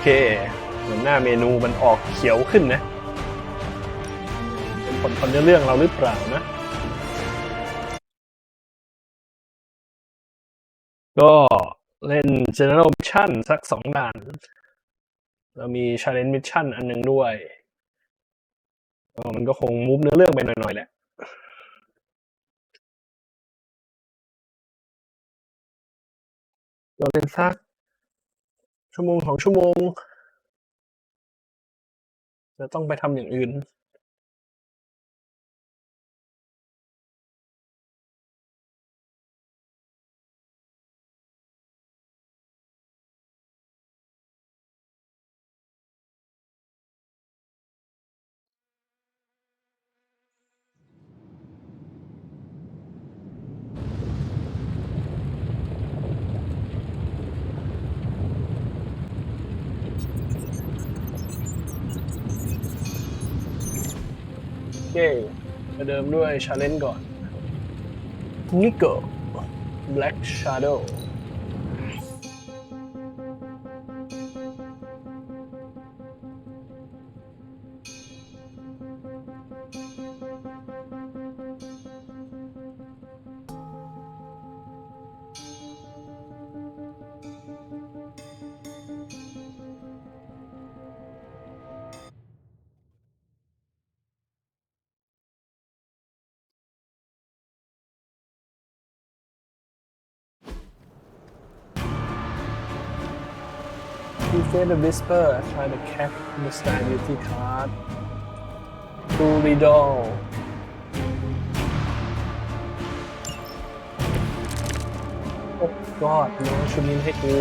เคเหมือนหน้าเมนูมันออกเขียวขึ้นนะเป็นผลของเรื่องเราหรือเปล่านะก็เล่น General Mission สัก2 ด่านแล้วมี Challenge Mission อันนึงด้วยมันก็คงมูฟเนื้อเรื่องไปหน่อยๆแหละเราเล่นสัก1-2 ชั่วโมงจะต้องไปทำอย่างอื่นโอเคประเดิมด้วย Challenge ก่อน Nico Black Shadow Defeat the Whisper Try the Cat Understand Beauty Card Do Riddle โอ้กอดน้องชุดนี้ให้กู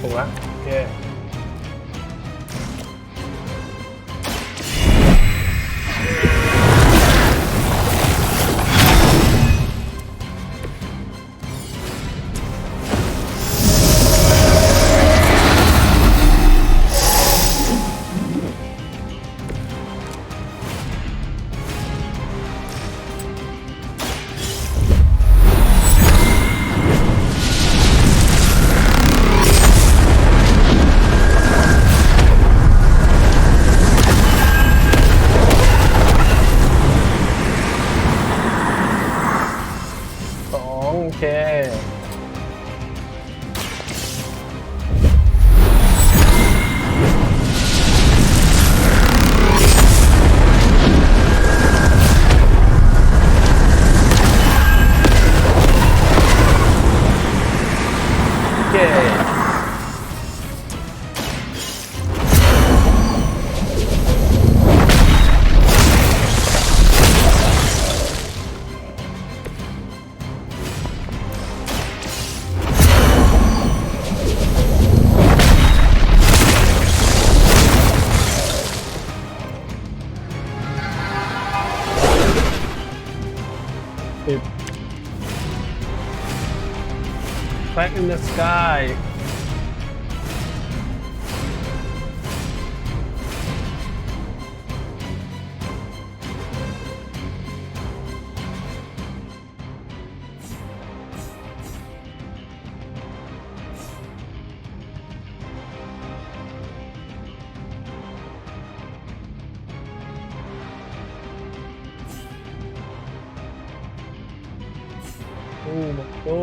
ถูกละโอเคโอเคCrack in the sky หมดโต้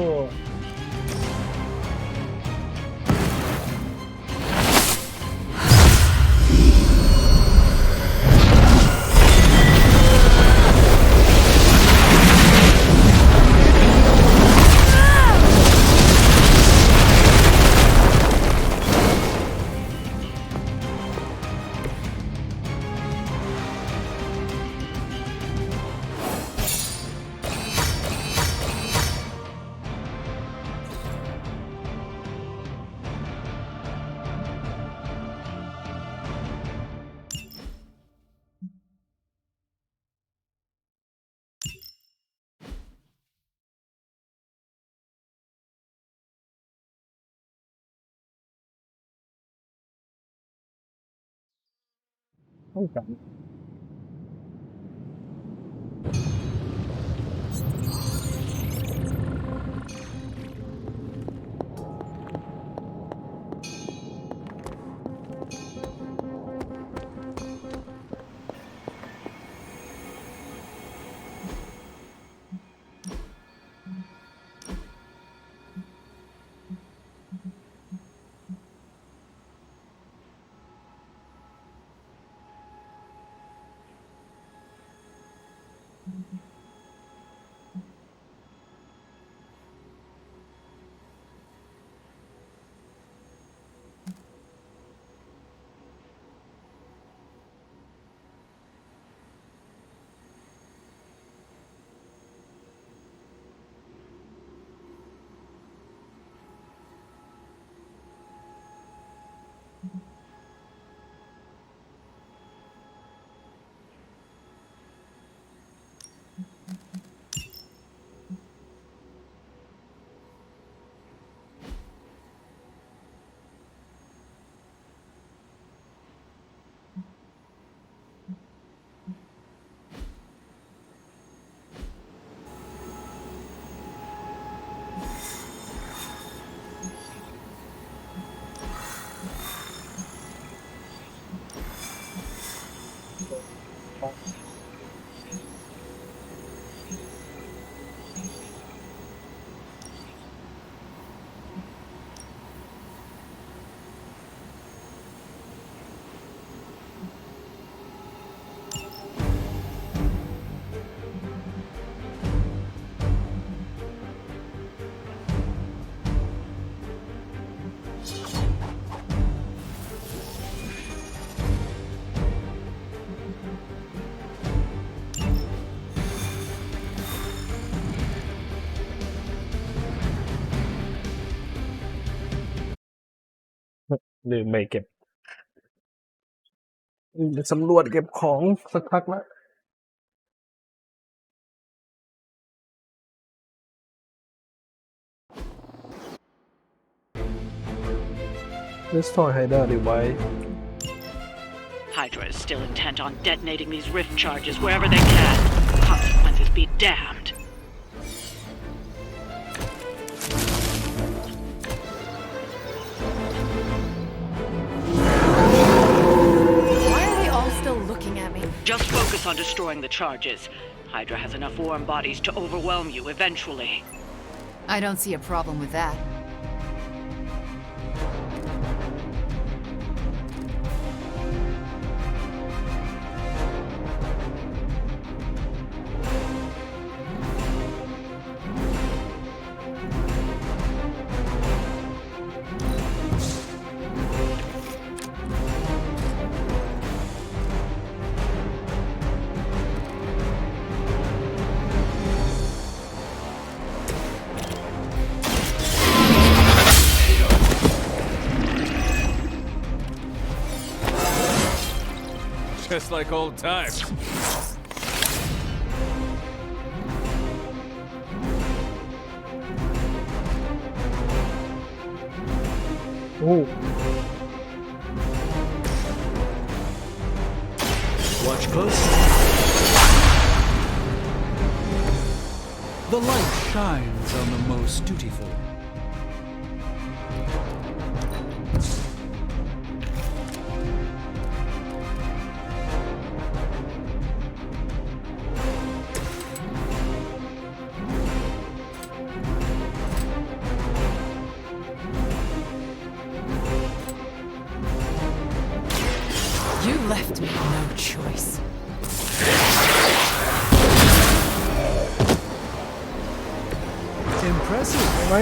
ต้องกัน ลืมไปเก็บสำรวจเก็บของสักพักแล้ว Destroy Hider Device Hydra is still intent on detonating these rift charges wherever they can. Consequences be damned. Why are they all still looking at me? Just focus on destroying the charges. Hydra has enough warm bodies to overwhelm you eventually. I don't see a problem with that. Just like old times. Oh. Watch closely. The light shines on the most dutiful. You left me no choice. Impressive. ใช่ไหม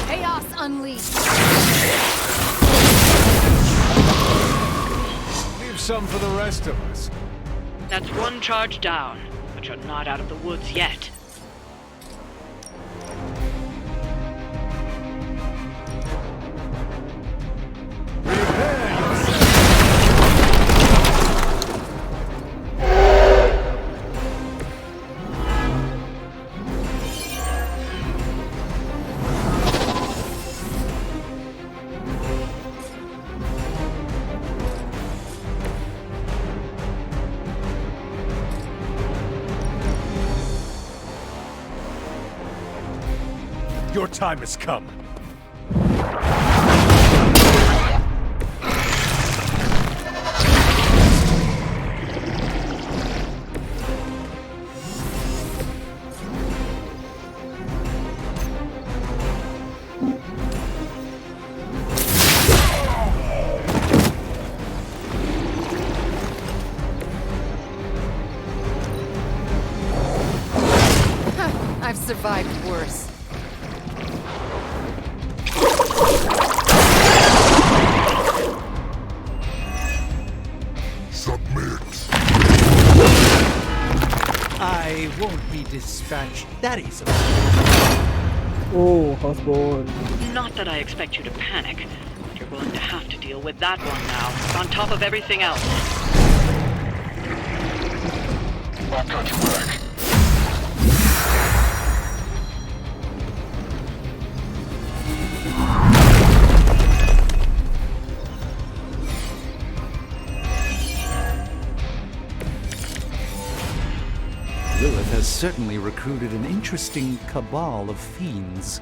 Chaos unleashed. Leave some for the rest of us. That's one charge down, but you're not out of the woods yet. Prepare yourself. Your time has come. I've survived worse. I won't be dispatched that easily. โอ้ฮอสโบน Not that I expect you to panic, but you're going to have to deal with that one now, on top of everything else. I've got your back. Lilith has certainly recruited an interesting cabal of fiends.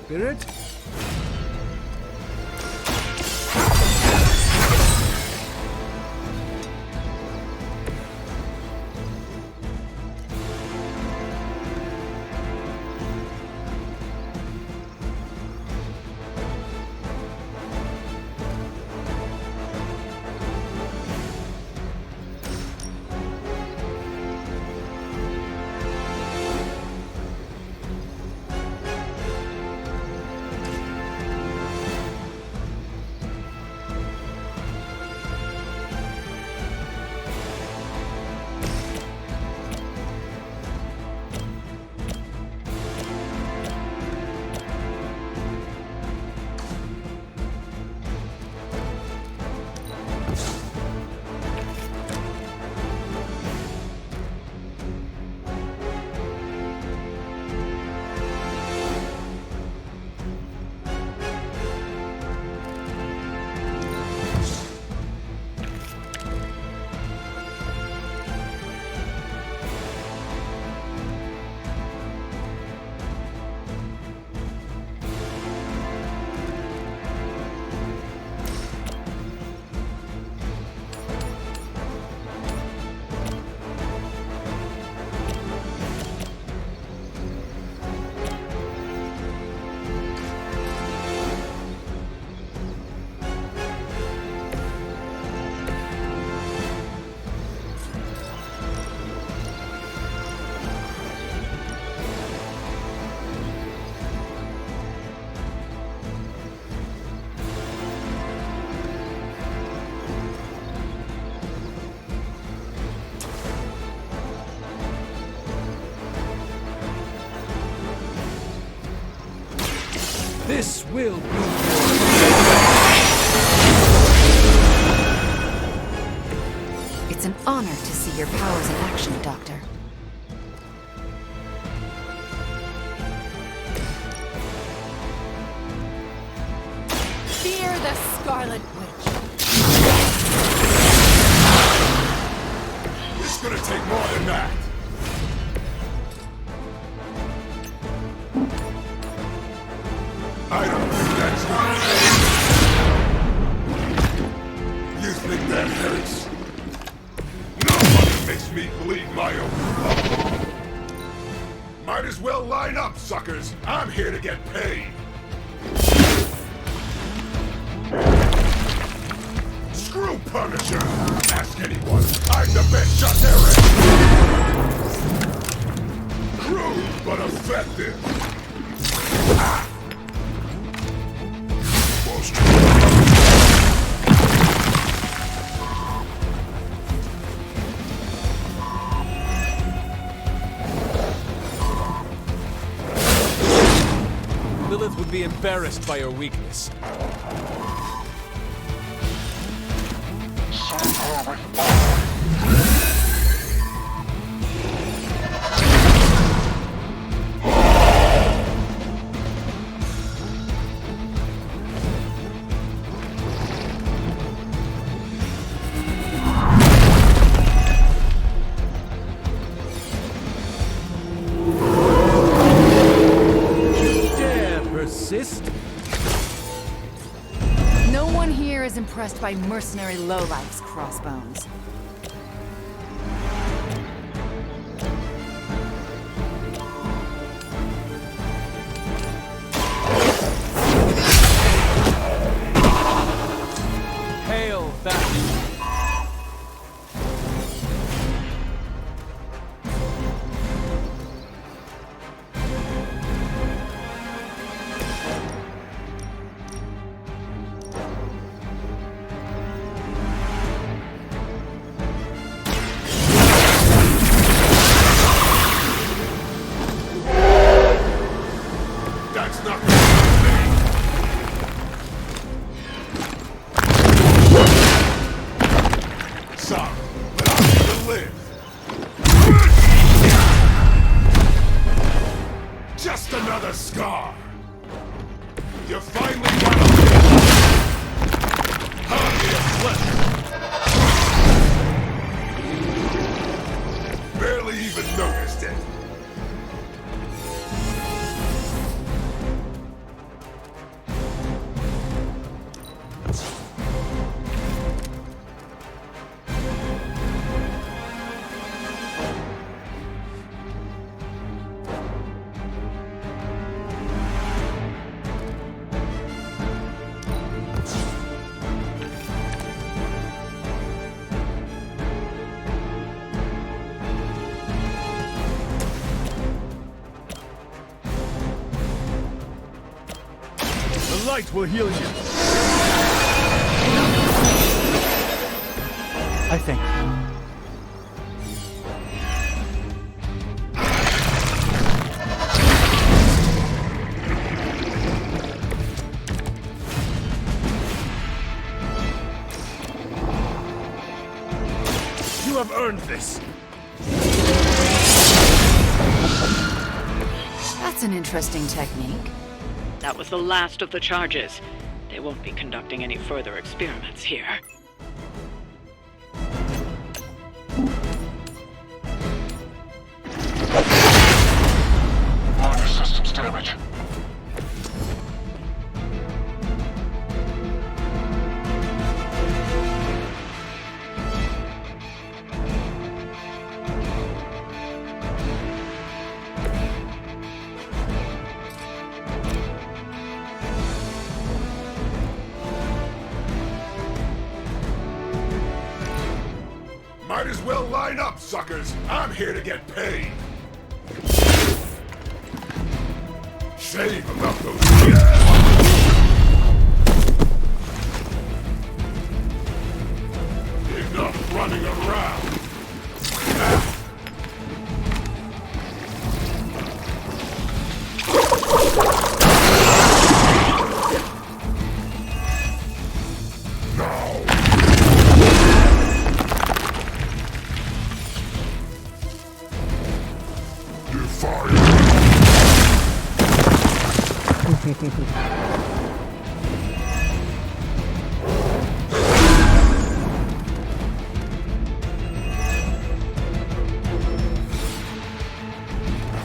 spirit? This will be It's an honor to see your powers in action, Doctor. Fear the Scarlet Witch. It's gonna take more than that. I don't think that's right. You think that hurts? Nobody makes me believe my own love. Might as well line up, suckers. I'm here to get paid. Screw Punisher! Ask anyone. I'm the best shot there is. Crude but effective. Ah! Lilith would be embarrassed by your weakness. No one here is impressed by mercenary lowlifes, Crossbones. Hail that! That's not the thing. Sorry, but I'll still live. Just another scar. You finally got a hardly a flip. Barely even noticed it. light will heal you. I think. You have earned this. That's an interesting technique. That was the last of the charges. They won't be conducting any further experiments here. Minor systems damage. Might as well line up, suckers. I'm here to get paid. Shame about those. Enough running around.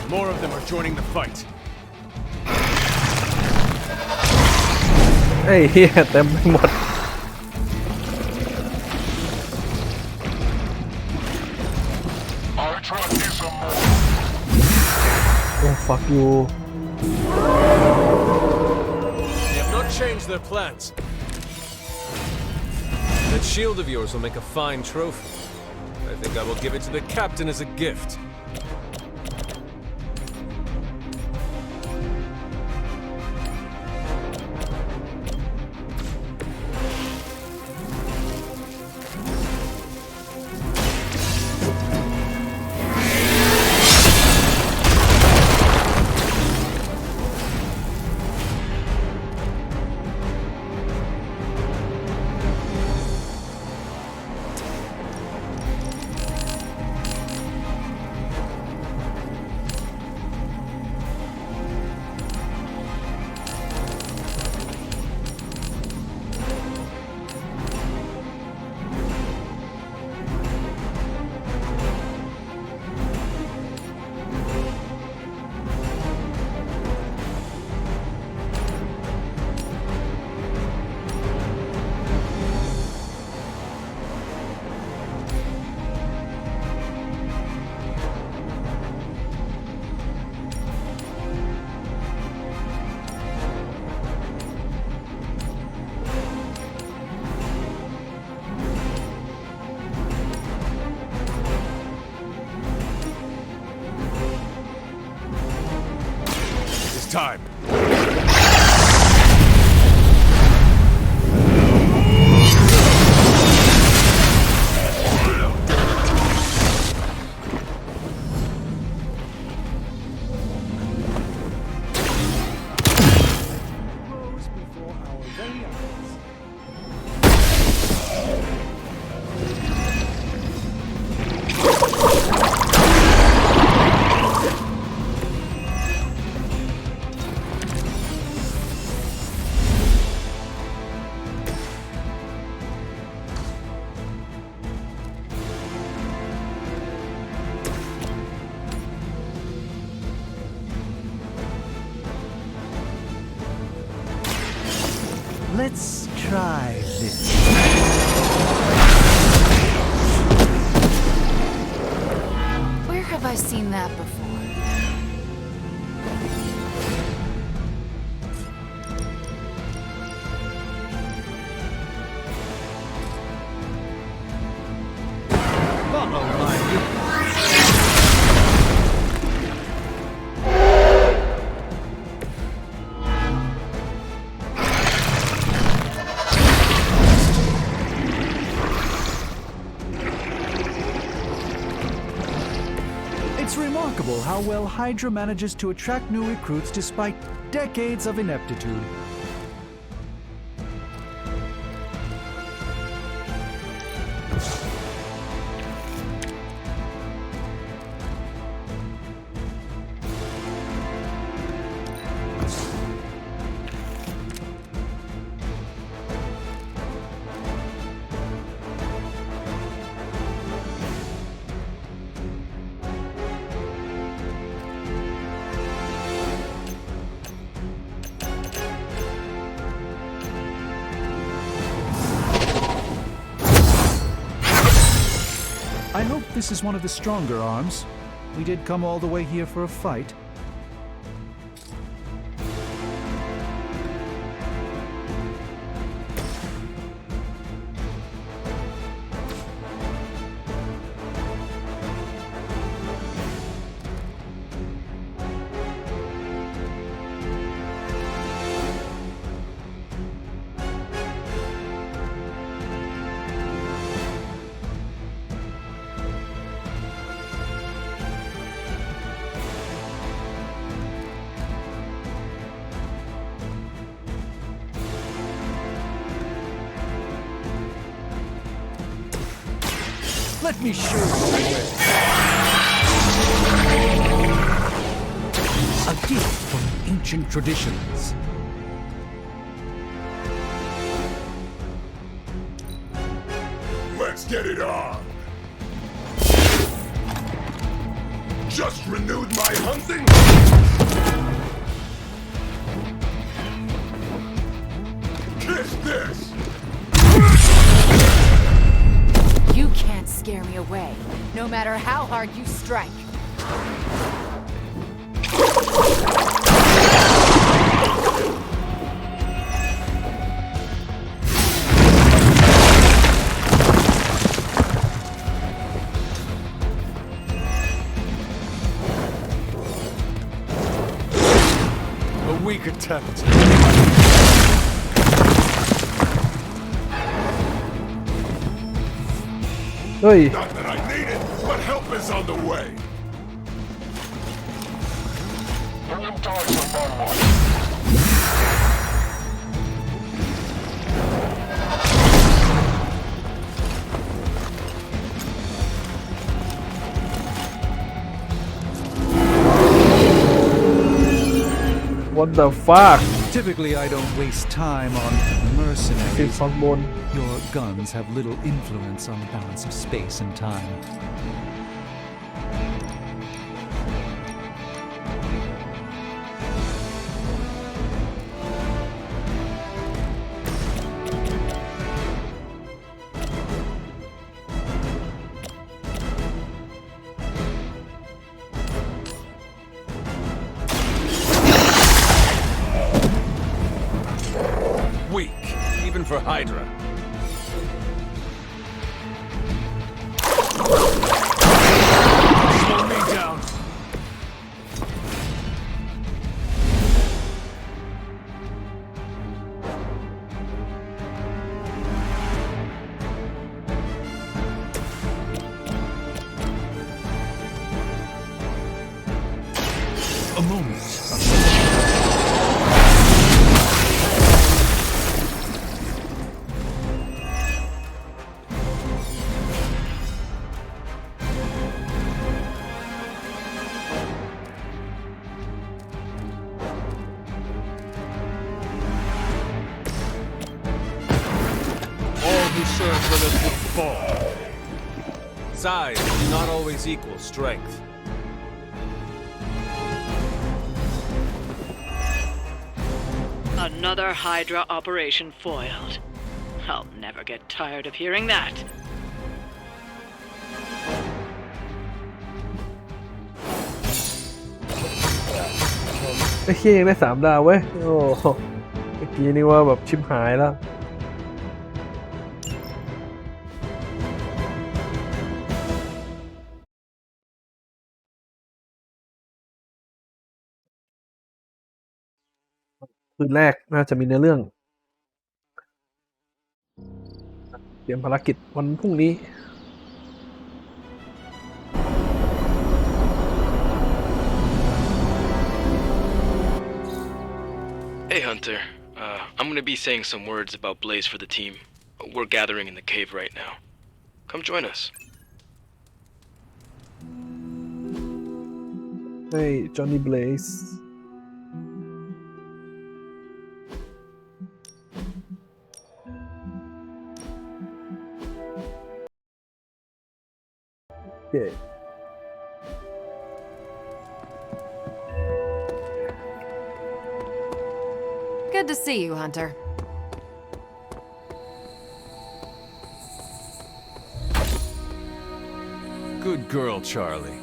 More of them are joining the fight. เอ้ยเฮียเต็มไปหมด I try to do some more. โอ้ fuck you They have not changed their plans. That shield of yours will make a fine trophy. I think I will give it to the captain as a gift. Time. Let's try this. Where have I seen that before? remarkable how well Hydra manages to attract new recruits despite decades of ineptitude. I hope this is one of the stronger arms. We did come all the way here for a fight. Let me show you the way. A gift from ancient traditions. Let's get it on. Just renewed my hunting. Kiss this. You can't scare me away, no matter how hard you strike. A weak attempt. Oi. Not that I need it, but help is on the way. What the fuck Typically, I don't waste time on สิบ mercenaries. ฝั่งบน Your guns have little influence on the balance of space and time. Weak, even for Hydra. Slow me down. A moment. All who serve with us will fall. Size does not always equal strength. Another Hydra operation foiled. I'll never get tired of hearing that. ไอ้เคียยังได้3 ดาวเว้ย โอ้โหเมื่อกี้นี่ว่าแบบชิบหายแล้ว คืนแรกน่าจะมีเนื้อเรื่อง เตรียมภารกิจวันพรุ่งนี้ Hunter. I'm gonna be saying some words about Blaze for the team. We're gathering in the cave right now. Come join us. Hey, Johnny Blaze. Okay. Good to see you, Hunter. Good girl, Charlie.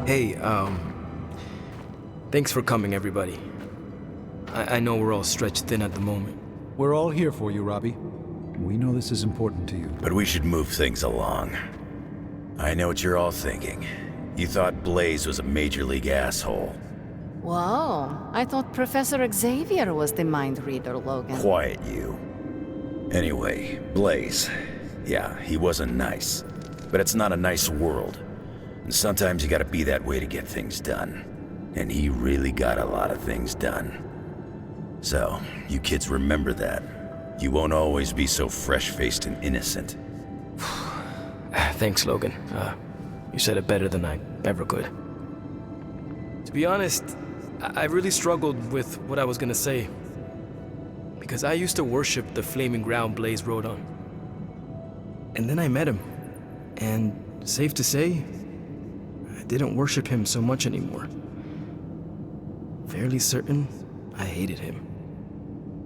Hey, thanks for coming, everybody. I know we're all stretched thin at the moment. We're all here for you, Robbie. We know this is important to you. But we should move things along. I know what you're all thinking. You thought Blaze was a major league asshole. Whoa, I thought Professor Xavier was the mind reader, Logan. Quiet you. Anyway, Blaze. Yeah, he wasn't nice. But it's not a nice world. And sometimes you gotta be that way to get things done. And he really got a lot of things done. So, you kids remember that. You won't always be so fresh-faced and innocent. Thanks, Logan. You said it better than I ever could. To be honest, I really struggled with what I was gonna say. Because I used to worship the flaming ground Blaze rode on. And then I met him. And safe to say, I didn't worship him so much anymore. Fairly certain I hated him.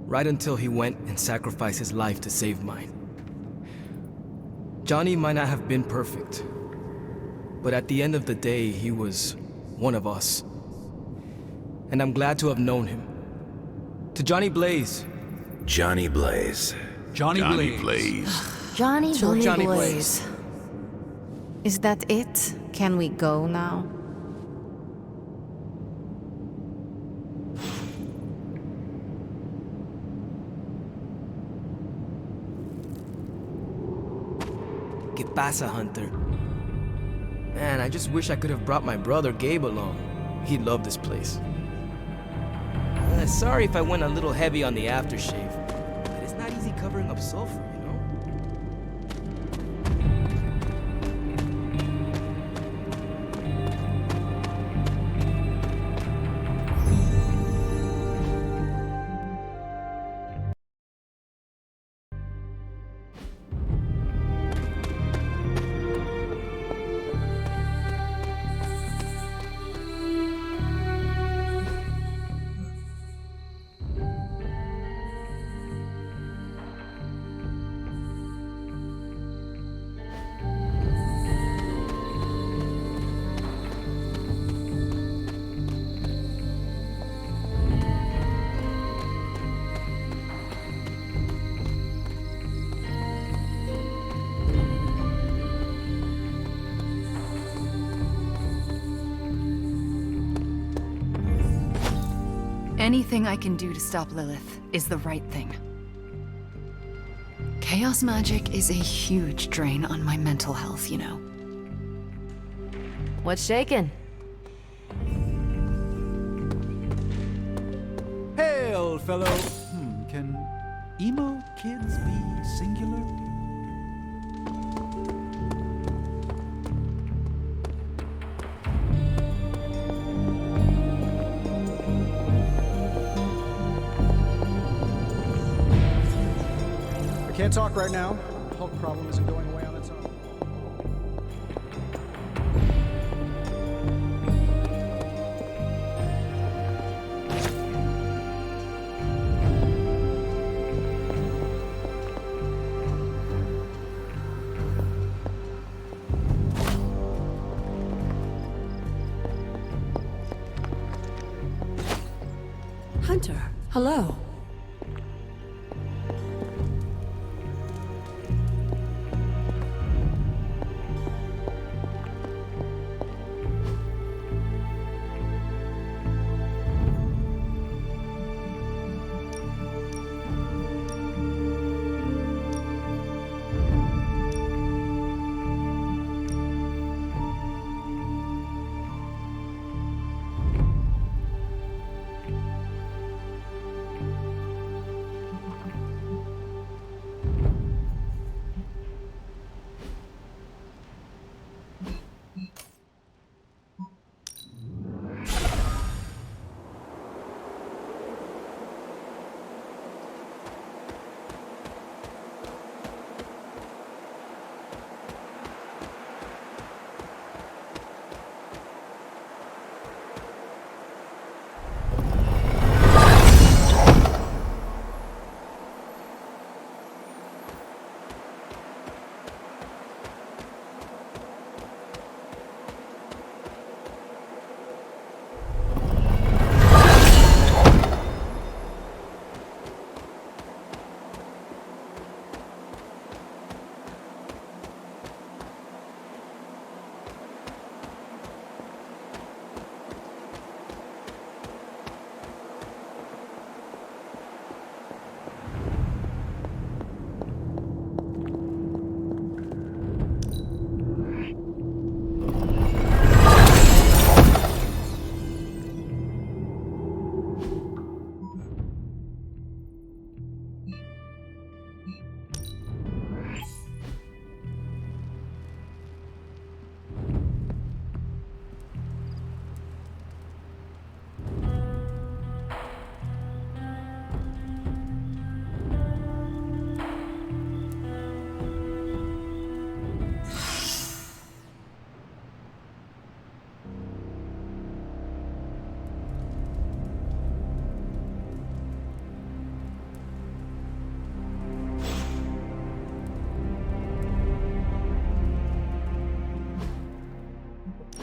Right until he went and sacrificed his life to save mine. Johnny might not have been perfect, but at the end of the day, he was one of us. And I'm glad to have known him. To Johnny Blaze. Johnny Blaze. Johnny Blaze. Johnny Johnny Blaze. Is that it? Can we go now? ¿Qué pasa, Hunter? Man, I just wish I could have brought my brother Gabe along. He'd love this place. Sorry if I went a little heavy on the aftershave, but it's not easy covering up sulfur, you know? Anything I can do to stop Lilith is the right thing. Chaos magic is a huge drain on my mental health, you know. What's shaking? Hail, fellow. Can emo kids be singular? Can't talk right now. Hulk problem isn't going away on its own. Hunter, hello.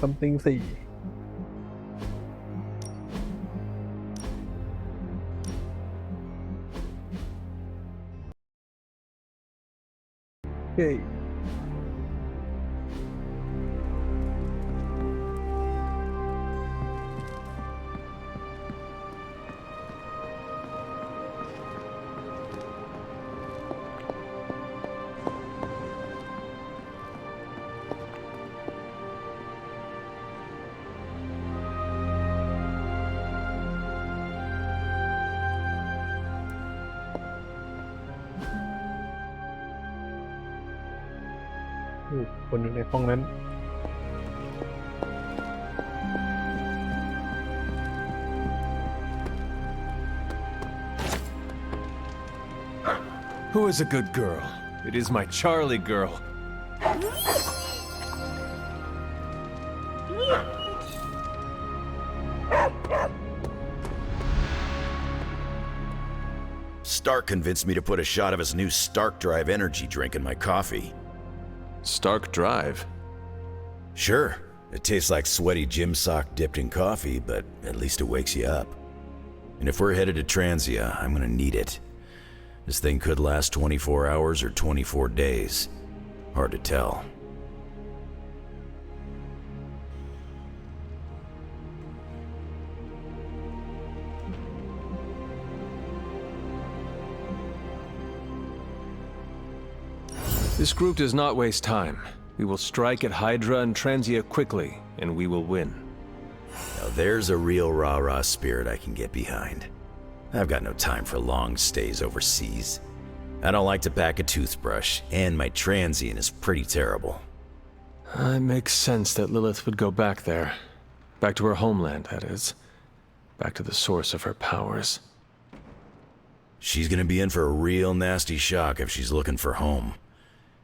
something 4โอเค คนอยู่ในห้องนั้น Who is a good girl? It is my Charlie girl. Stark convinced me to put a shot of his new Stark Drive energy drink in my coffee. Stark Drive? Sure. It tastes like sweaty gym sock dipped in coffee, but at least it wakes you up. And if we're headed to Transia, I'm gonna need it. This thing could last 24 hours or 24 days. Hard to tell. This group does not waste time. We will strike at Hydra and Transia quickly, and we will win. Now there's a real rah-rah spirit I can get behind. I've got no time for long stays overseas. I don't like to pack a toothbrush, and my transient is pretty terrible. It makes sense that Lilith would go back there. Back to her homeland, that is. Back to the source of her powers. She's gonna be in for a real nasty shock if she's looking for home.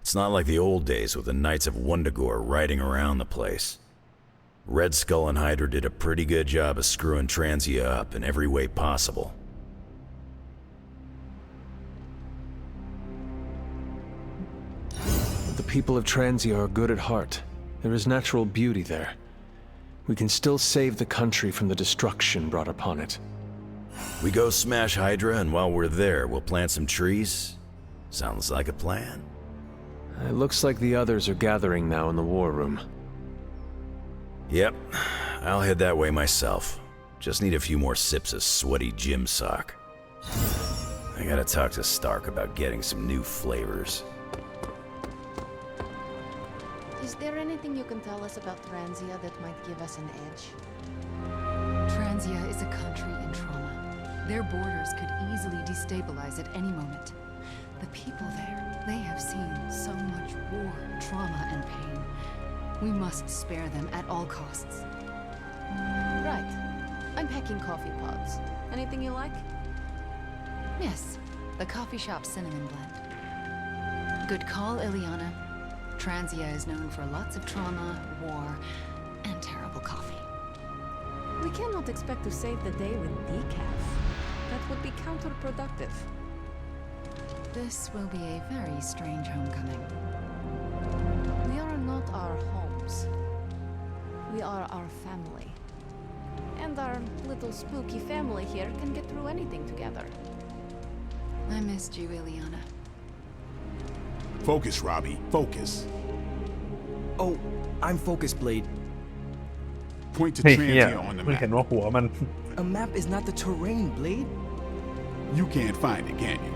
It's not like the old days with the Knights of Wundagore riding around the place. Red Skull and Hydra did a pretty good job of screwing Transia up in every way possible. The people of Transia are good at heart. There is natural beauty there. We can still save the country from the destruction brought upon it. We go smash Hydra, and while we're there, we'll plant some trees? Sounds like a plan. It looks like the others are gathering now in the war room. Yep, I'll head that way myself. Just need a few more sips of sweaty gym sock. I gotta talk to Stark about getting some new flavors. Is there anything you can tell us about Transia that might give us an edge? Transia is a country in trauma. Their borders could easily destabilize at any moment. The people there, they have seen so much war, trauma, and pain. We must spare them at all costs. Right. I'm packing coffee pods. Anything you like? Yes, the coffee shop cinnamon blend. Good call, Ileana. Transia is known for lots of trauma, war, and terrible coffee. We cannot expect to save the day with decaf. That would be counterproductive. This will be a very strange homecoming. We are not our homes. We are our family. And our little spooky family here can get through anything together. I missed you, Ileana. Focus, Robbie. Focus. Oh, I'm focused, Blade. Point to เฮ้ยเหี้ย Transia on the เพิ่งเห็น map. ว่าหัวมัน A map is not the terrain, Blade. You can't find it, can you?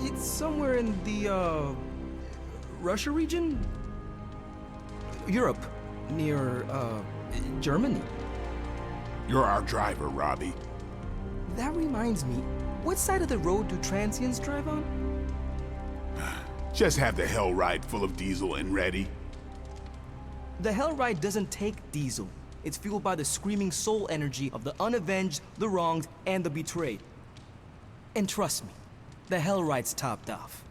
It's somewhere in the, Russia region? Europe. Near, Germany. You're our driver, Robbie. That reminds me, what side of the road do transients drive on? Just have the hell ride full of diesel and ready. The Hell Ride doesn't take diesel. It's fueled by the screaming soul energy of the unavenged, the wronged, and the betrayed. And trust me, the Hell Ride's topped off.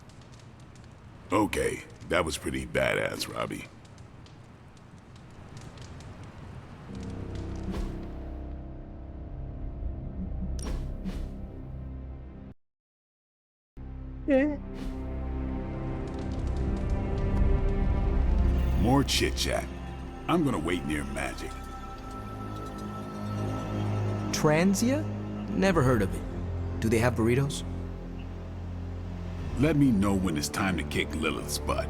Okay, that was pretty badass, Robbie. More chit-chat. I'm gonna wait near Magic. Transia? Never heard of it. Do they have burritos? Let me know when it's time to kick Lilith's butt.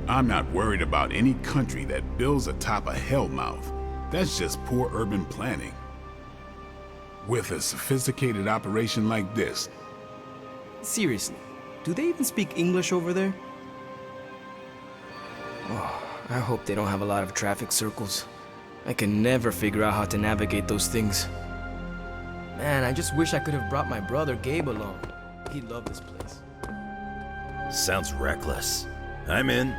I'm not worried about any country that builds atop a hellmouth. That's just poor urban planning. With a sophisticated operation like this. Seriously, do they even speak English over there? Oh, I hope they don't have a lot of traffic circles. I can never figure out how to navigate those things. Man, I just wish I could have brought my brother Gabe along. He'd love this place. Sounds reckless. I'm in.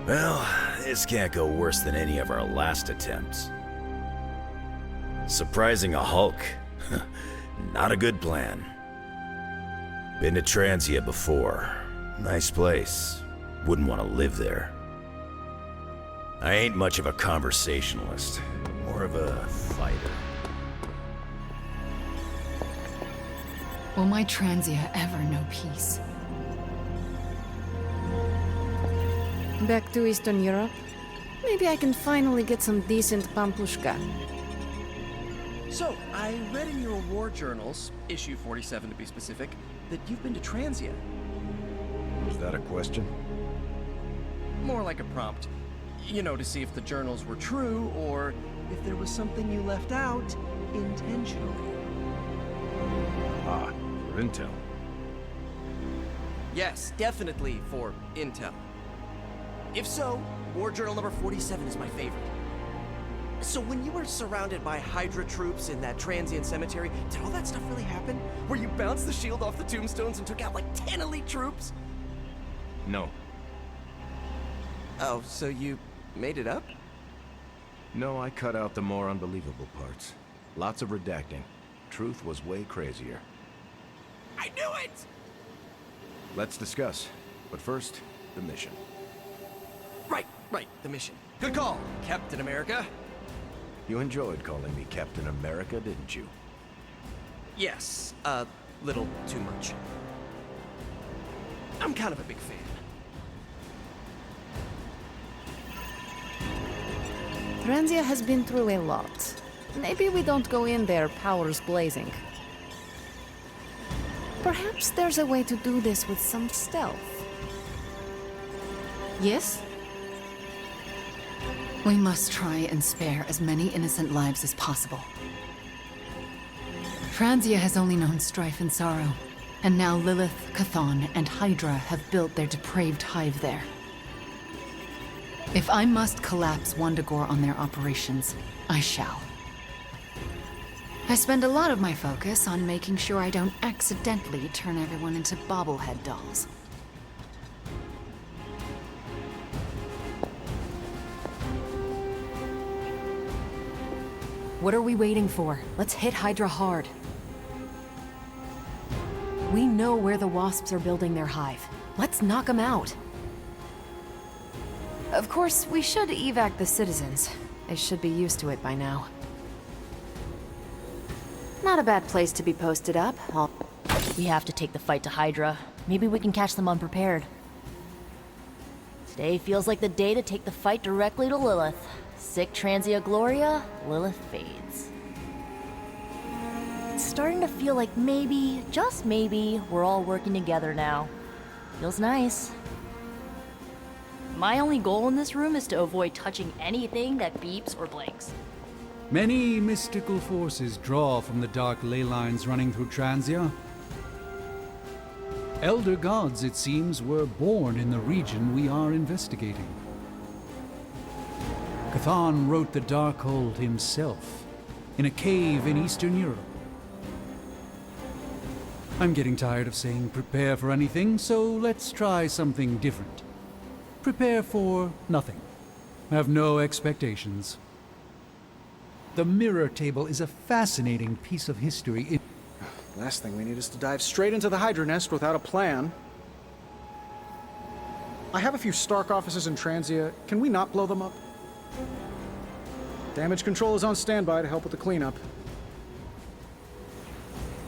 Well, this can't go worse than any of our last attempts. Surprising a Hulk? Not a good plan. Been to Transia before. Nice place. Wouldn't want to live there. I ain't much of a conversationalist. More of a fighter. Will my Transia ever know peace? Back to Eastern Europe? Maybe I can finally get some decent pampushka. So, I read in your war journals, issue 47 to be specific, that you've been to Transia. Was that a question? More like a prompt. You know, to see if the journals were true, or if there was something you left out intentionally. Ah, for intel. Yes, definitely for intel. If so, war journal number 47 is my favorite. So when you were surrounded by Hydra troops in that transient cemetery, did all that stuff really happen? Where you bounced the shield off the tombstones and took out like 10 elite troops? No. Oh, so you made it up? No, I cut out the more unbelievable parts. Lots of redacting. Truth was way crazier. I knew it! Let's discuss. But first, the mission. Right, the mission. Good call, Captain America. You enjoyed calling me Captain America, didn't you? Yes, a little too much. I'm kind of a big fan. Transia has been through a lot. Maybe we don't go in there powers blazing. Perhaps there's a way to do this with some stealth. Yes? We must try and spare as many innocent lives as possible. Transia has only known strife and sorrow, and now Lilith, Chthon, and Hydra have built their depraved hive there. If I must collapse Wandagore on their operations, I shall. I spend a lot of my focus on making sure I don't accidentally turn everyone into bobblehead dolls. What are we waiting for? Let's hit Hydra hard. We know where the wasps are building their hive. Let's knock them out. Of course, we should evac the citizens. They should be used to it by now. Not a bad place to be posted up. We have to take the fight to Hydra. Maybe we can catch them unprepared. Today feels like the day to take the fight directly to Lilith. Sic Transia Gloria, Lilith fades. It's starting to feel like maybe, just maybe, we're all working together now. Feels nice. My only goal in this room is to avoid touching anything that beeps or blinks. Many mystical forces draw from the dark ley lines running through Transia. Elder gods, it seems, were born in the region we are investigating. Chthon wrote the Darkhold himself, in a cave in Eastern Europe. I'm getting tired of saying prepare for anything, so let's try something different. Prepare for nothing. Have no expectations. The mirror table is a fascinating piece of history. Last thing we need is to dive straight into the Hydra nest without a plan. I have a few Stark offices in Transia. Can we not blow them up? Damage control is on standby to help with the cleanup.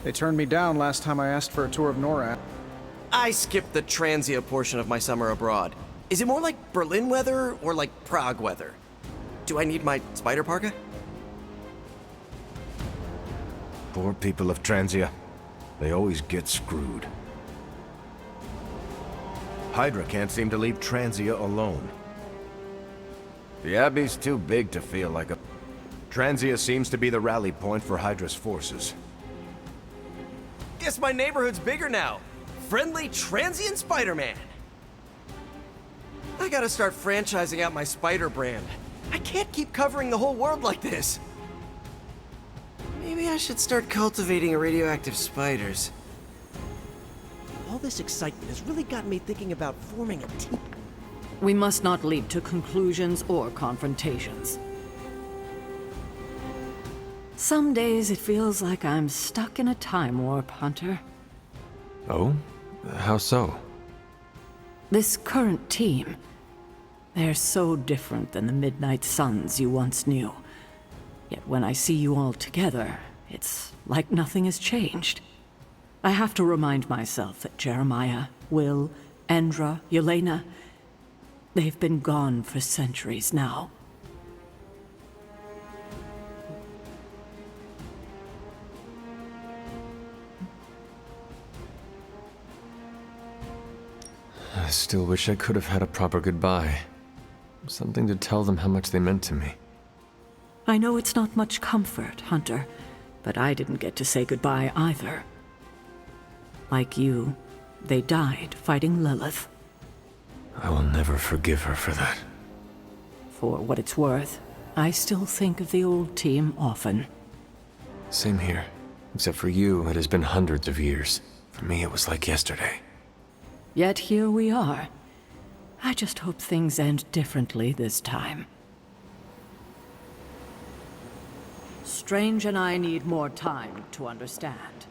They turned me down last time I asked for a tour of NORAD. I skipped the Transia portion of my summer abroad. Is it more like Berlin weather or like Prague weather? Do I need my spider parka? Poor people of Transia. They always get screwed. Hydra can't seem to leave Transia alone. The Abbey's too big to feel like a... Transia seems to be the rally point for Hydra's forces. Guess my neighborhood's bigger now. Friendly transient Spider-Man. I gotta start franchising out my spider brand. I can't keep covering the whole world like this. Maybe I should start cultivating radioactive spiders. All this excitement has really got me thinking about forming a team. We must not leap to conclusions or confrontations. Some days it feels like I'm stuck in a time warp, Hunter. Oh? How so? This current team, they're so different than the Midnight Suns you once knew. Yet when I see you all together, it's like nothing has changed. I have to remind myself that Jeremiah, Will, Andra, Yelena, they've been gone for centuries now. I still wish I could have had a proper goodbye. Something to tell them how much they meant to me. I know it's not much comfort, Hunter, but I didn't get to say goodbye either. Like you, they died fighting Lilith. I will never forgive her for that. For what it's worth, I still think of the old team often. Same here. Except for you, it has been hundreds of years. For me, it was like yesterday. Yet here we are. I just hope things end differently this time. Strange and I need more time to understand.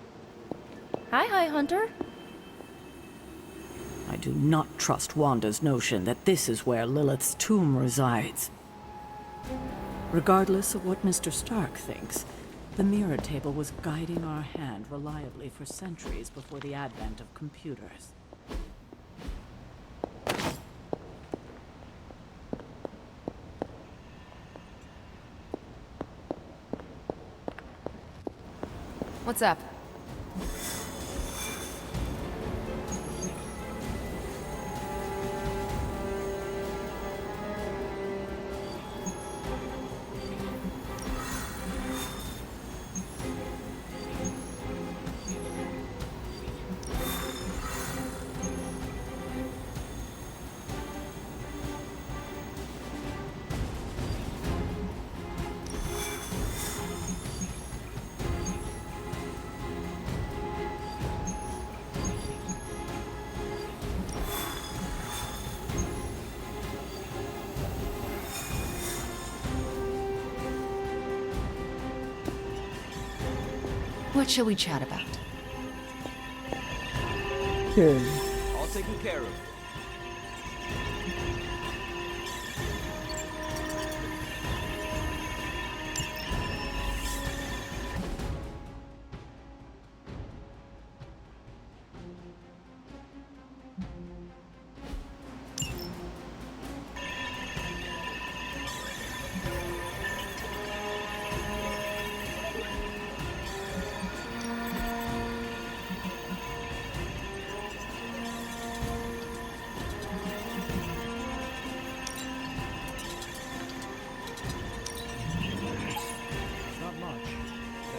Hi, Hunter. I do not trust Wanda's notion that this is where Lilith's tomb resides. Regardless of what Mr. Stark thinks, the mirror table was guiding our hand reliably for centuries before the advent of computers. What's up? What shall we chat about? All taken care of.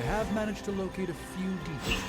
I've managed to locate a few details.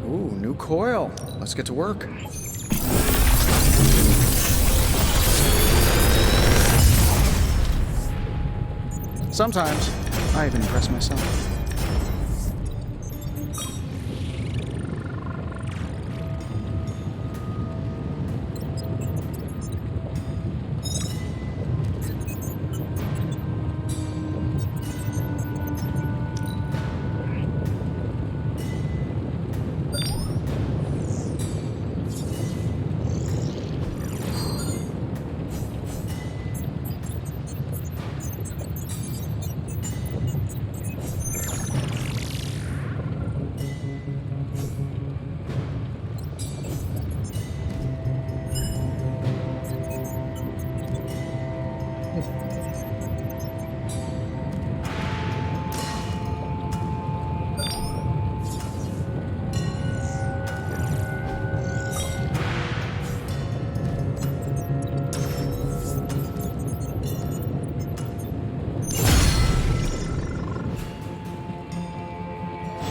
Ooh, new coil. Let's get to work. Sometimes, I even impress myself.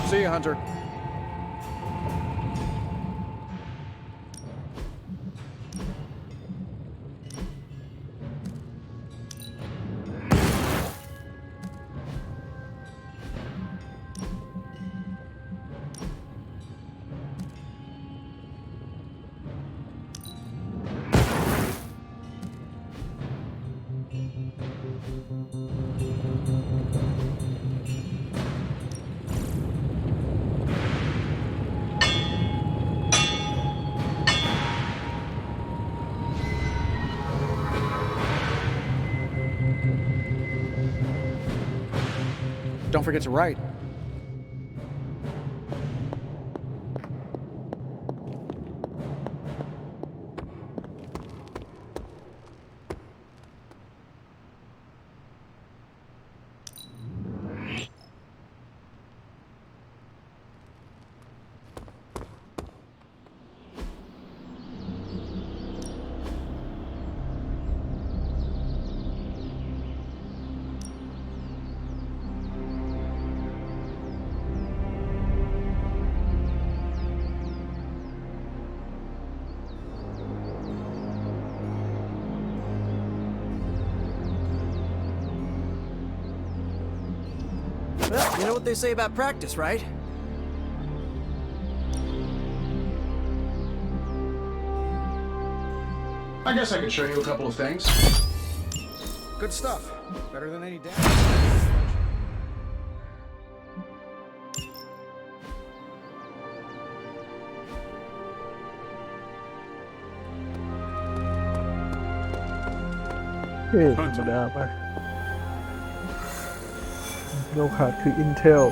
See you, Hunter. Don't forget to write. Well, you know what they say about practice, right? I guess I could show you a couple of things. Good stuff. Better than any damage. Hey, ธรรมดาไปเราขาดคือ Intel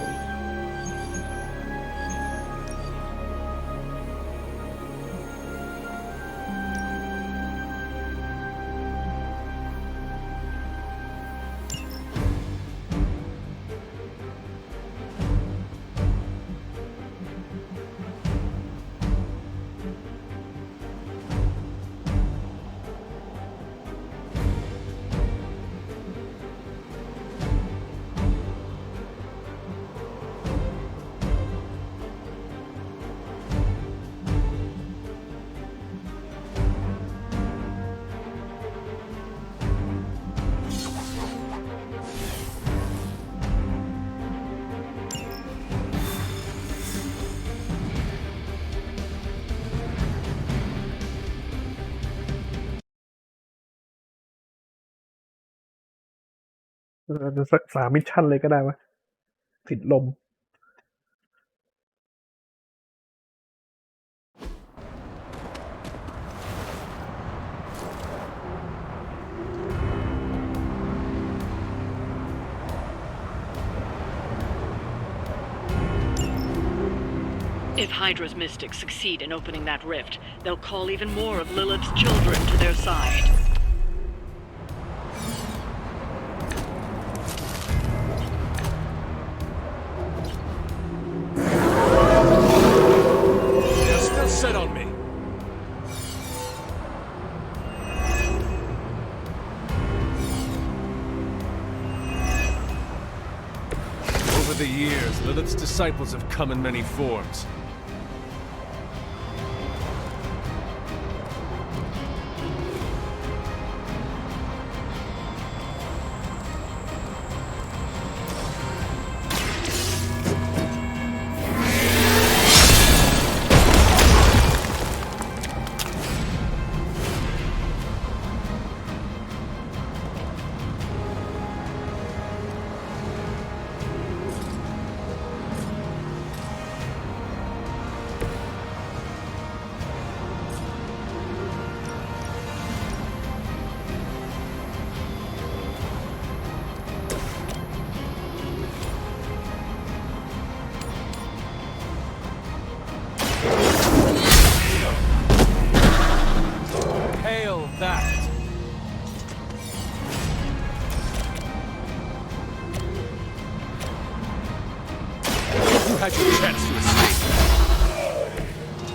สัก3 มิชชั่นเลยก็ได้วะติดลม If Hydra's mystics succeed in opening that rift, they'll call even more of Lilith's children to their side. They're still set on me. Over the years, Lilith's disciples have come in many forms.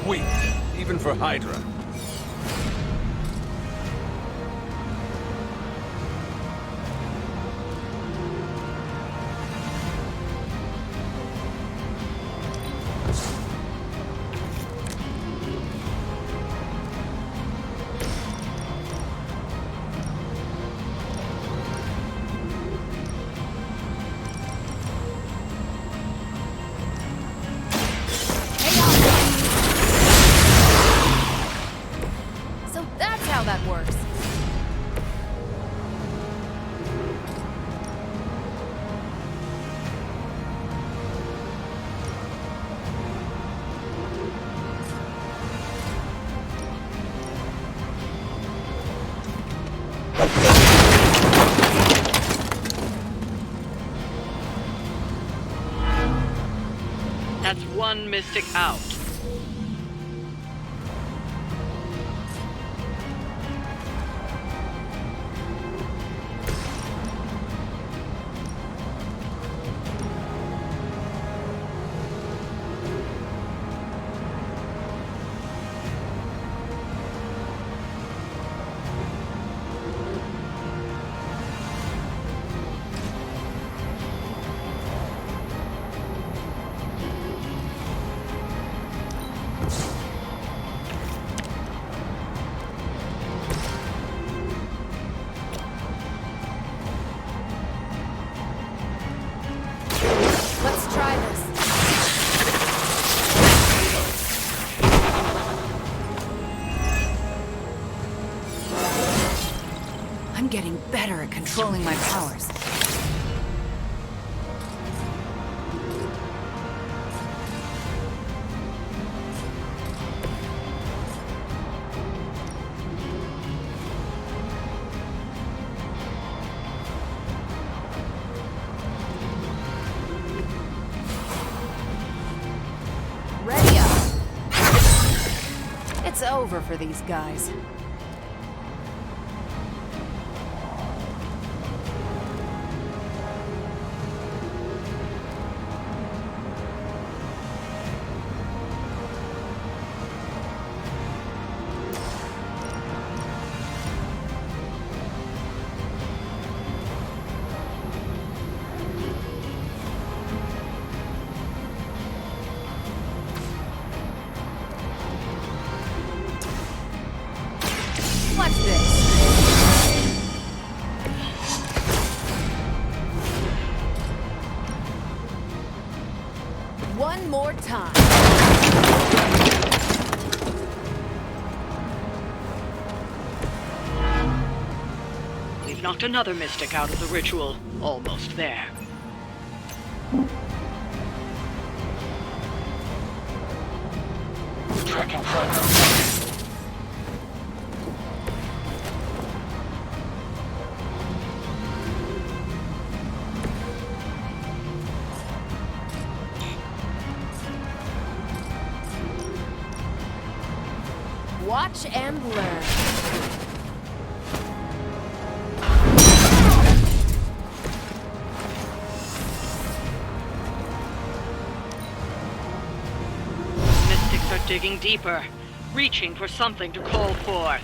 weak, even for Hydra. That's one mystic out. Let's try this. I'm getting better at controlling my powers. Ready up. It's over for these guys. Watch this. One more time. We've knocked another mystic out of the ritual. Almost there. Tracking primary. Watch and learn. Mystics are digging deeper, reaching for something to call forth.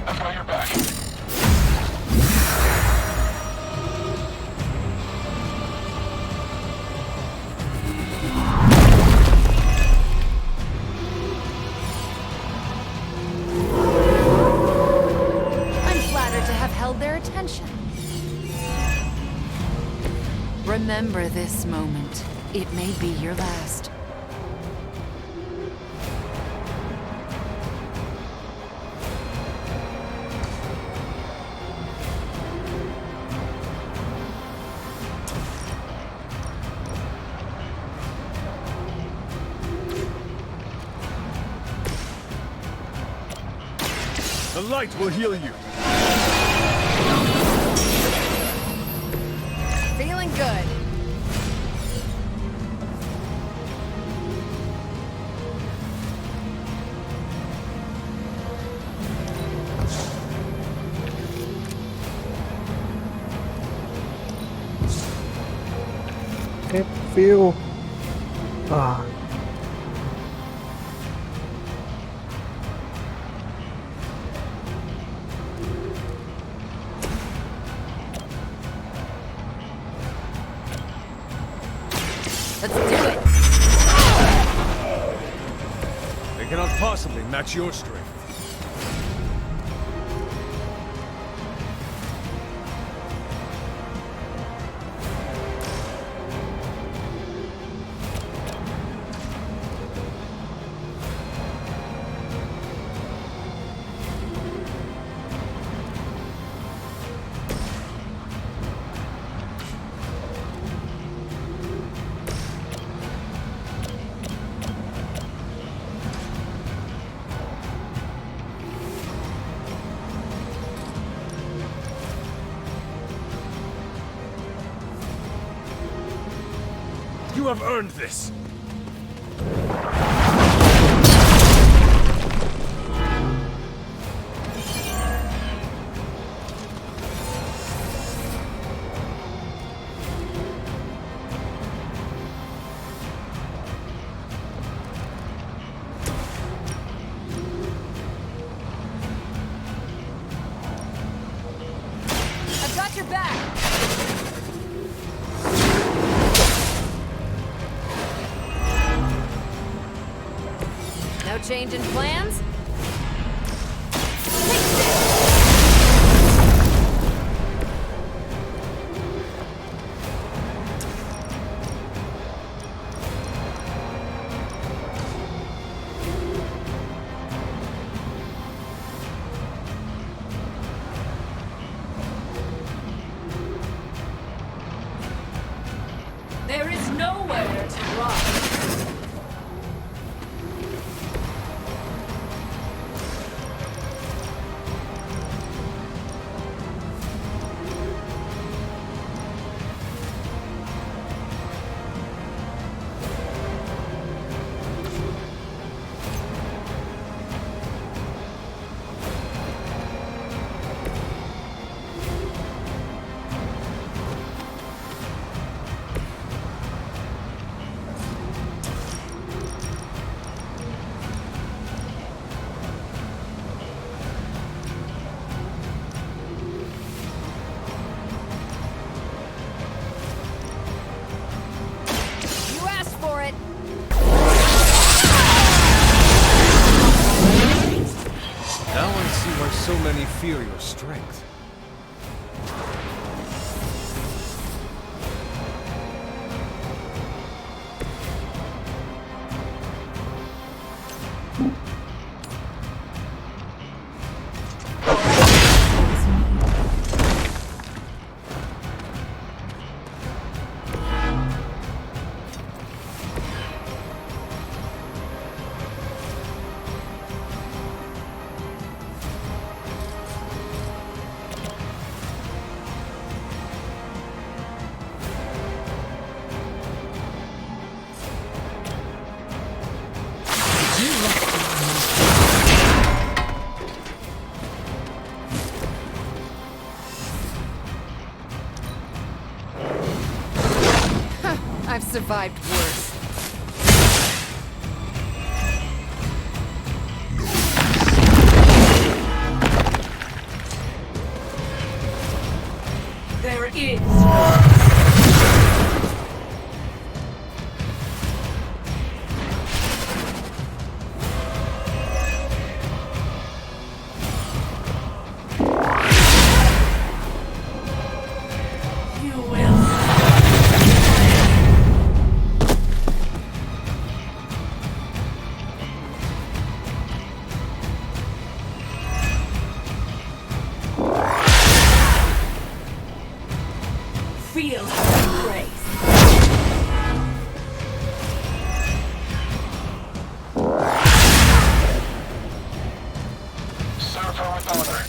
I've got your back. I'm flattered to have held their attention. Remember this moment. It may be your last. The light will heal you. Feeling good. เก็บฟิลLet's do it. They cannot possibly match your strength. You have earned this. I've got your back. No change in plans? There is nowhere to run. You asked for it. Now I see why so many fear your strength. I've survived worse. There is. You will. Feel her embrace. Serve her with honor.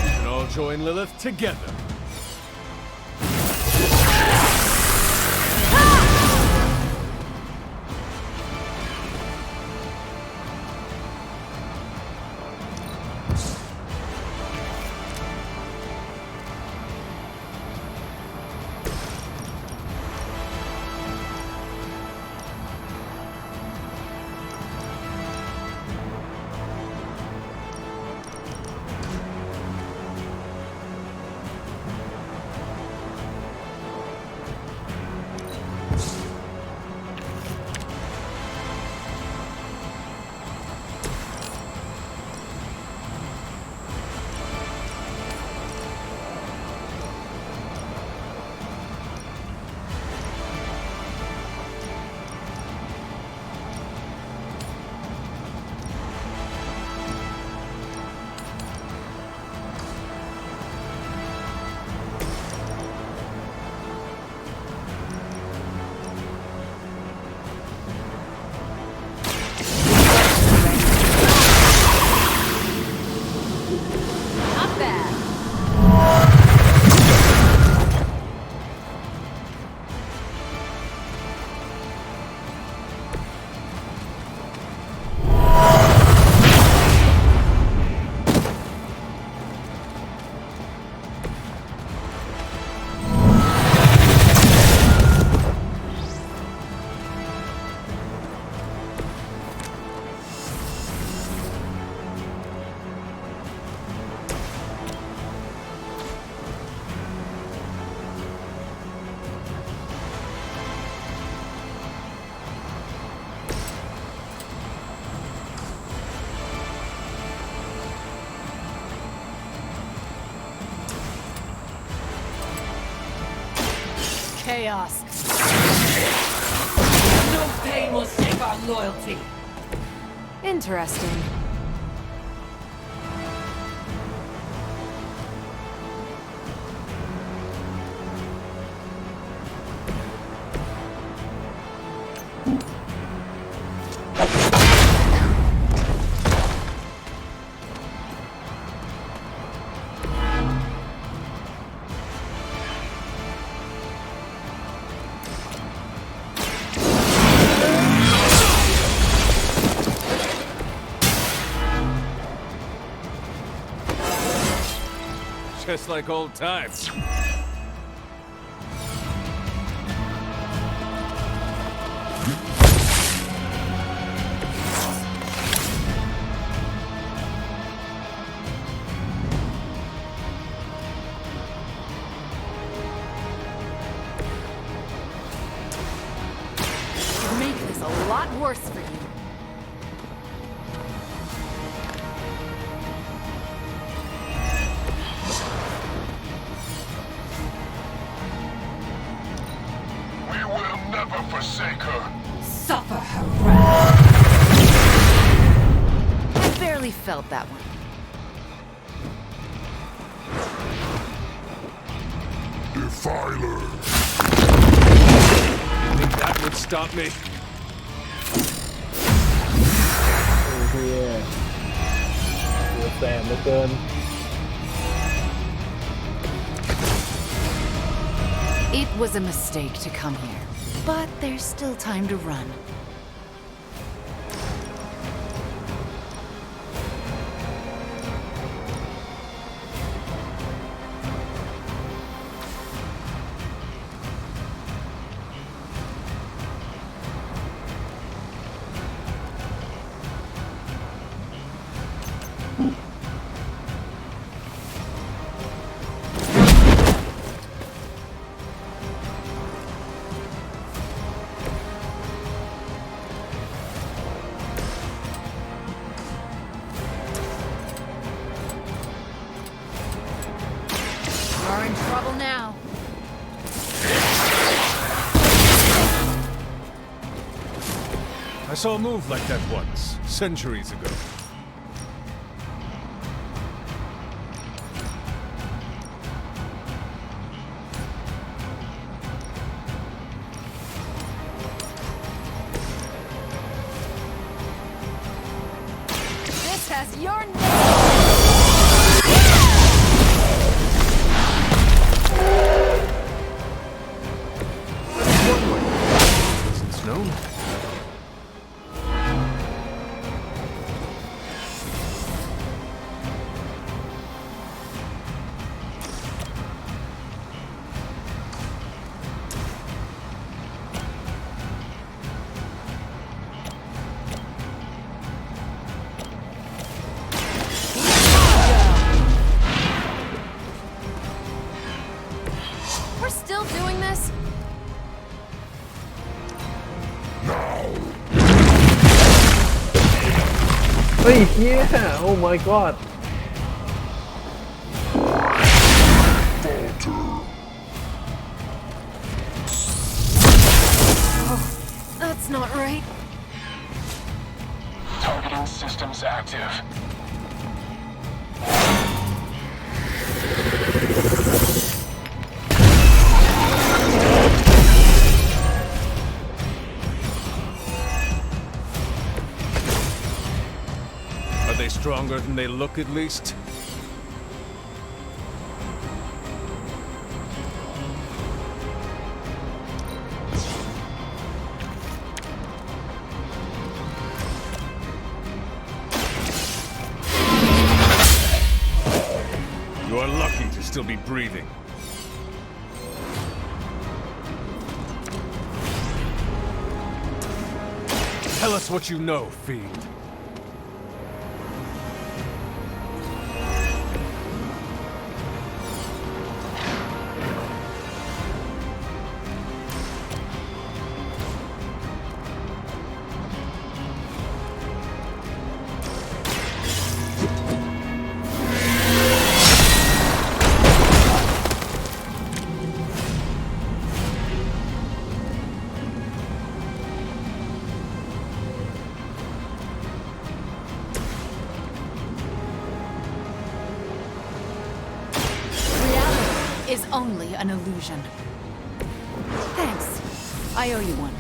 We can all join Lilith together. chaos. No pain will shake our loyalty. Interesting. Just like old times. Make this a lot worse for you. We will never forsake her. Suffer her wrath. I barely felt that one. Defiler. Think that would stop me? Yeah. เดือดแสบเหลือเกิน It was a mistake to come here, but there's still time to run. You're in trouble now. I saw a move like that once, centuries ago. This has your name. It's known. We're still doing this? Hey, yeah! Oh my god! Oh, that's not right. Targeting systems active. Are they stronger than they look at least? You are lucky to still be breathing. Tell us what you know, Fiend. is only an illusion. Thanks. I owe you one.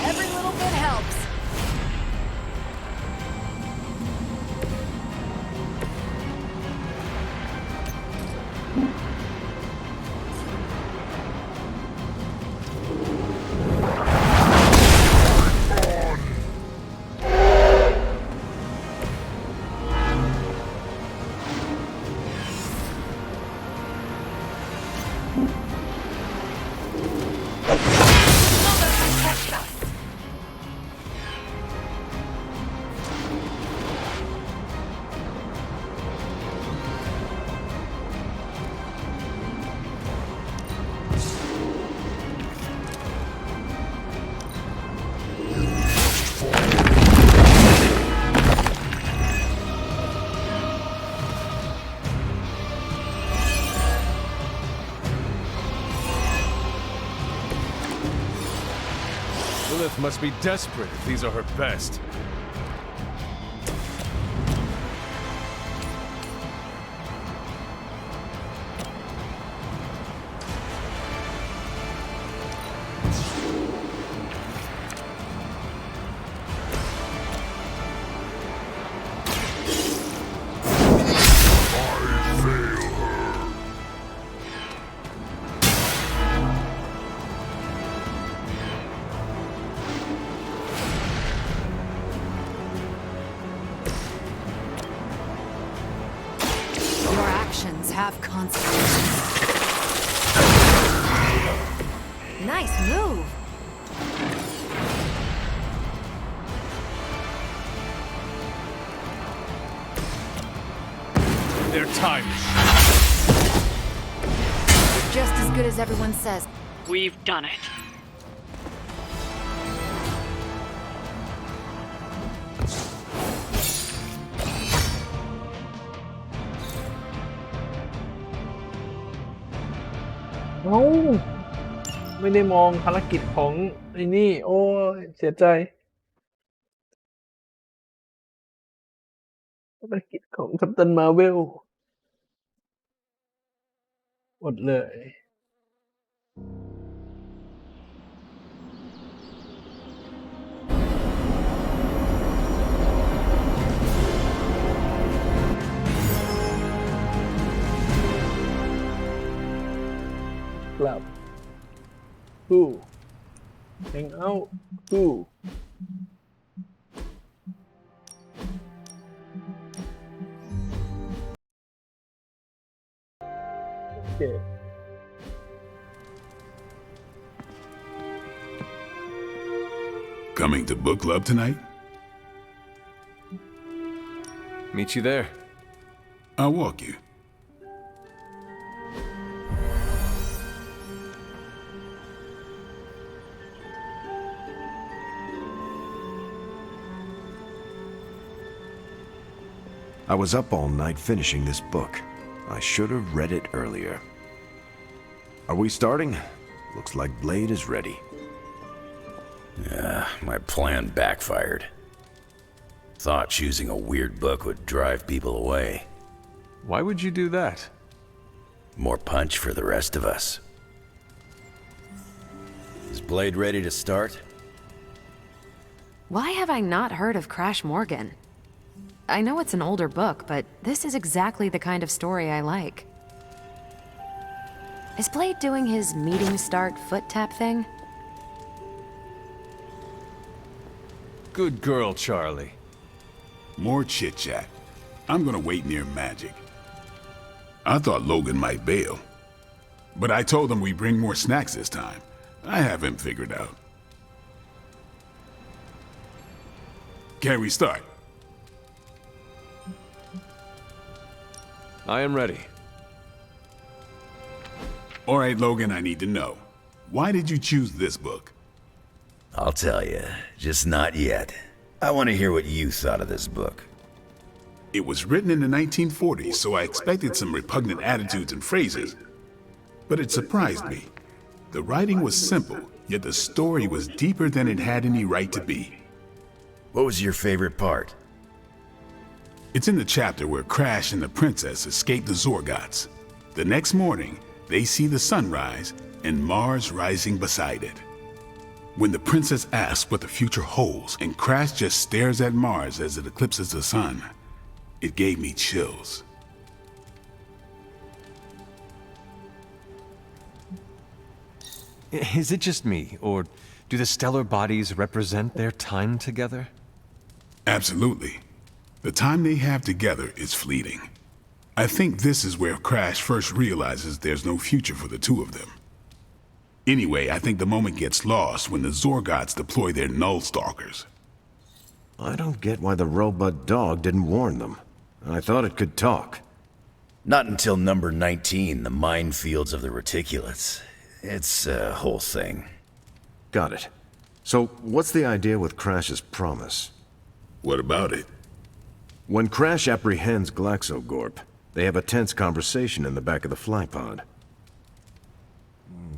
Every little bit helps. Lilith must be desperate if these are her best. Have consequences. Nice move. Their time. Just as good as everyone says. We've done it.ไม่ได้มองภารกิจของไอ้นี่โอ้ยเสียใจภารกิจของกัปตันมาร์เวลหมดเลยกลับHangout โอเค Coming to book club tonight? Meet you there. I'll walk you. I was up all night finishing this book. I should have read it earlier. Are we starting? Looks like Blade is ready. Yeah, my plan backfired. Thought choosing a weird book would drive people away. Why would you do that? More punch for the rest of us. Is Blade ready to start? Why have I not heard of Crash Morgan? I know it's an older book, but this is exactly the kind of story I like. Is Blade doing his meeting start foot tap thing? Good girl, Charlie. More chit-chat. I'm gonna wait near Magic. I thought Logan might bail, but I told him we bring more snacks this time. I have him figured out. Can we start? I am ready. All right, Logan, I need to know. Why did you choose this book? I'll tell you, just not yet. I want to hear what you thought of this book. It was written in the 1940s, so I expected some repugnant attitudes and phrases. But it surprised me. The writing was simple, yet the story was deeper than it had any right to be. What was your favorite part? It's in the chapter where Crash and the princess escape the Zorgots. The next morning, they see the sunrise and Mars rising beside it. When the princess asks what the future holds and Crash just stares at Mars as it eclipses the sun, it gave me chills. Is it just me, or do the stellar bodies represent their time together? Absolutely. The time they have together is fleeting. I think this is where Crash first realizes there's no future for the two of them. Anyway, I think the moment gets lost when the Zorgots deploy their Null Stalkers. I don't get why the robot dog didn't warn them. I thought it could talk. Not until number 19, the minefields of the reticulates. It's a whole thing. Got it. So, what's the idea with Crash's promise? What about it? When Crash apprehends Glaxogorp, they have a tense conversation in the back of the flypod.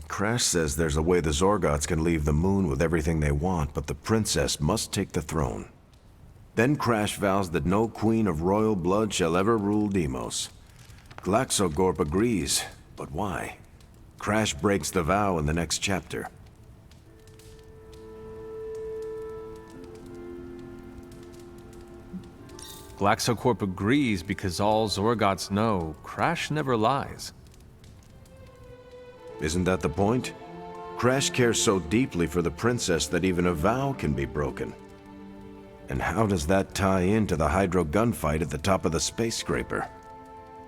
Crash says there's a way the Zorgots can leave the moon with everything they want, but the princess must take the throne. Then Crash vows that no queen of royal blood shall ever rule Deimos. Glaxogorp agrees, but why? Crash breaks the vow in the next chapter. Glaxocorp agrees because all Zorgots know Crash never lies. Isn't that the point? Crash cares so deeply for the princess that even a vow can be broken. And how does that tie into the Hydro gunfight at the top of the space scraper?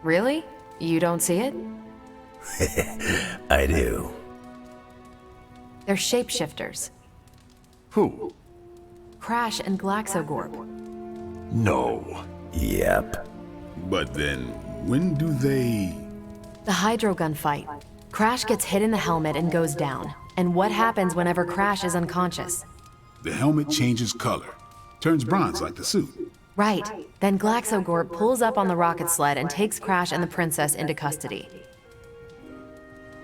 Really? You don't see it? I do. They're shapeshifters. Who? Crash and Glaxogorp. No. Yep. But then, when do they... The Hydro gunfight. Crash gets hit in the helmet and goes down. And what happens whenever Crash is unconscious? The helmet changes color. Turns bronze like the suit. Right. Then Glaxogorp pulls up on the rocket sled and takes Crash and the princess into custody.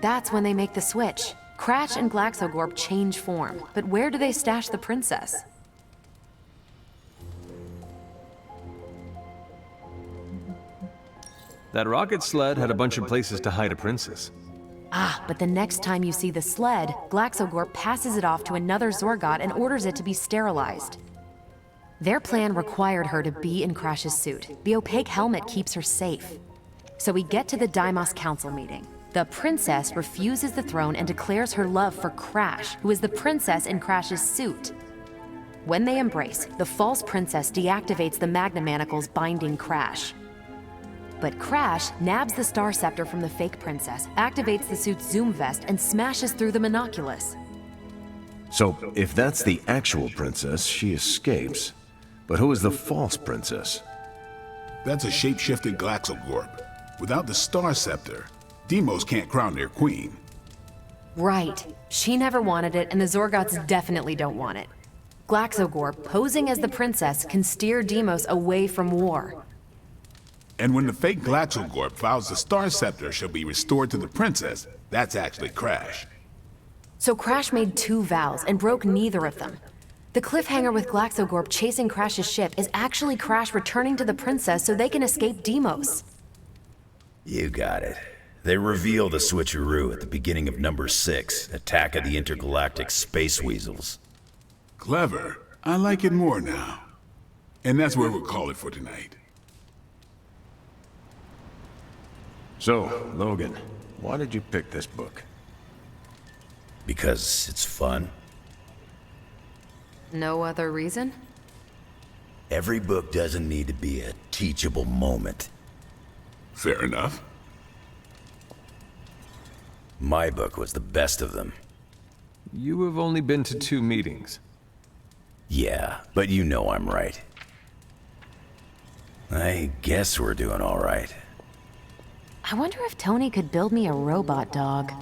That's when they make the switch. Crash and Glaxogorp change form. But where do they stash the princess? That rocket sled had a bunch of places to hide a princess. Ah, but the next time you see the sled, Glaxogorp passes it off to another Zorgot and orders it to be sterilized. Their plan required her to be in Crash's suit. The opaque helmet keeps her safe. So we get to the Deimos Council meeting. The princess refuses the throne and declares her love for Crash, who is the princess in Crash's suit. When they embrace, the false princess deactivates the Magna Manacles binding Crash. But Crash nabs the Star Scepter from the fake princess, activates the suit's zoom vest, and smashes through the monoculus. So, if that's the actual princess, she escapes. But who is the false princess? That's a shape-shifted Glaxogorp. Without the Star Scepter, Deimos can't crown their queen. Right. She never wanted it, and the Zorgots definitely don't want it. Glaxogorp, posing as the princess, can steer Deimos away from war. And when the fake Glaxogorp vows the Star Scepter shall be restored to the princess, that's actually Crash. So Crash made two vows and broke neither of them. The cliffhanger with Glaxogorp chasing Crash's ship is actually Crash returning to the princess so they can escape Deimos. You got it. They reveal the switcheroo at the beginning of number 6, Attack of the Intergalactic Space Weasels. Clever. I like it more now. And that's where we'll call it for tonight. So, Logan, why did you pick this book? Because it's fun. No other reason? Every book doesn't need to be a teachable moment. Fair enough. My book was the best of them. You have only been to 2 meetings. Yeah, but you know I'm right. I guess we're doing all right. I wonder if Tony could build me a robot dog.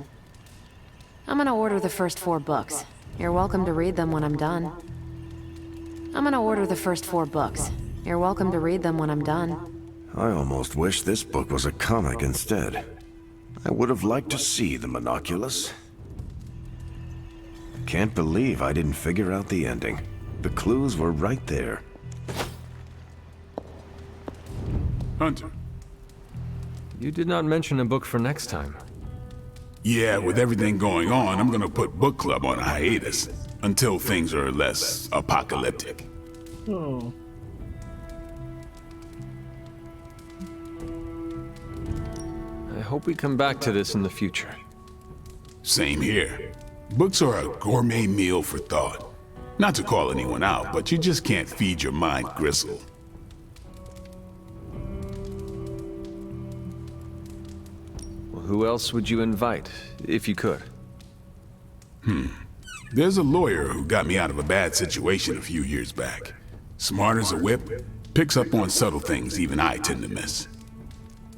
I'm gonna order the first 4 books. You're welcome to read them when I'm done. I'm gonna order the first 4 books. You're welcome to read them when I'm done. I almost wish this book was a comic instead. I would have liked to see the monoculus. Can't believe I didn't figure out the ending. The clues were right there. Hunter. You did not mention a book for next time. Yeah, with everything going on, I'm gonna put book club on a hiatus until things are less apocalyptic. I hope we come back to this in the future. Same here. Books are a gourmet meal for thought. Not to call anyone out, but you just can't feed your mind gristle. Well, who else would you invite, if you could? There's a lawyer who got me out of a bad situation a few years back. Smart as a whip, picks up on subtle things even I tend to miss.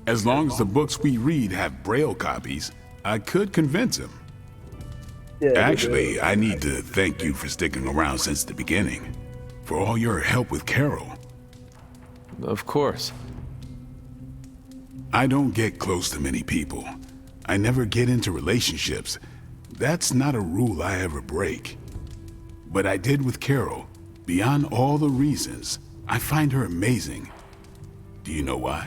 As long as the books we read have Braille copies, I could convince him. Actually, I need to thank you for sticking around since the beginning. For all your help with Carol. Of course. I don't get close to many people. I never get into relationships. That's not a rule I ever break. But I did with Carol. Beyond all the reasons, I find her amazing. Do you know why?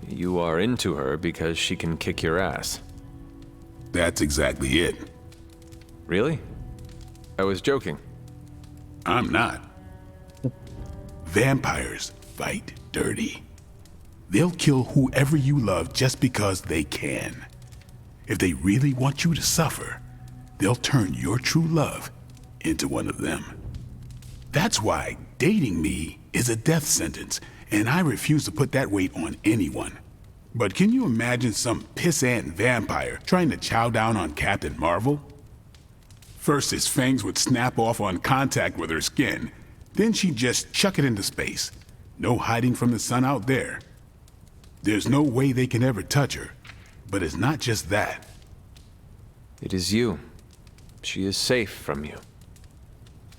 You are into her because she can kick your ass. That's exactly it. Really? I was joking. I'm not. Vampires fight dirty. They'll kill whoever you love just because they can. If they really want you to suffer, they'll turn your true love into one of them. That's why dating me is a death sentence, and I refuse to put that weight on anyone. But can you imagine some pissant vampire trying to chow down on Captain Marvel? First, his fangs would snap off on contact with her skin. Then she'd just chuck it into space. No hiding from the sun out there. There's no way they can ever touch her. But it's not just that. It is you. She is safe from you.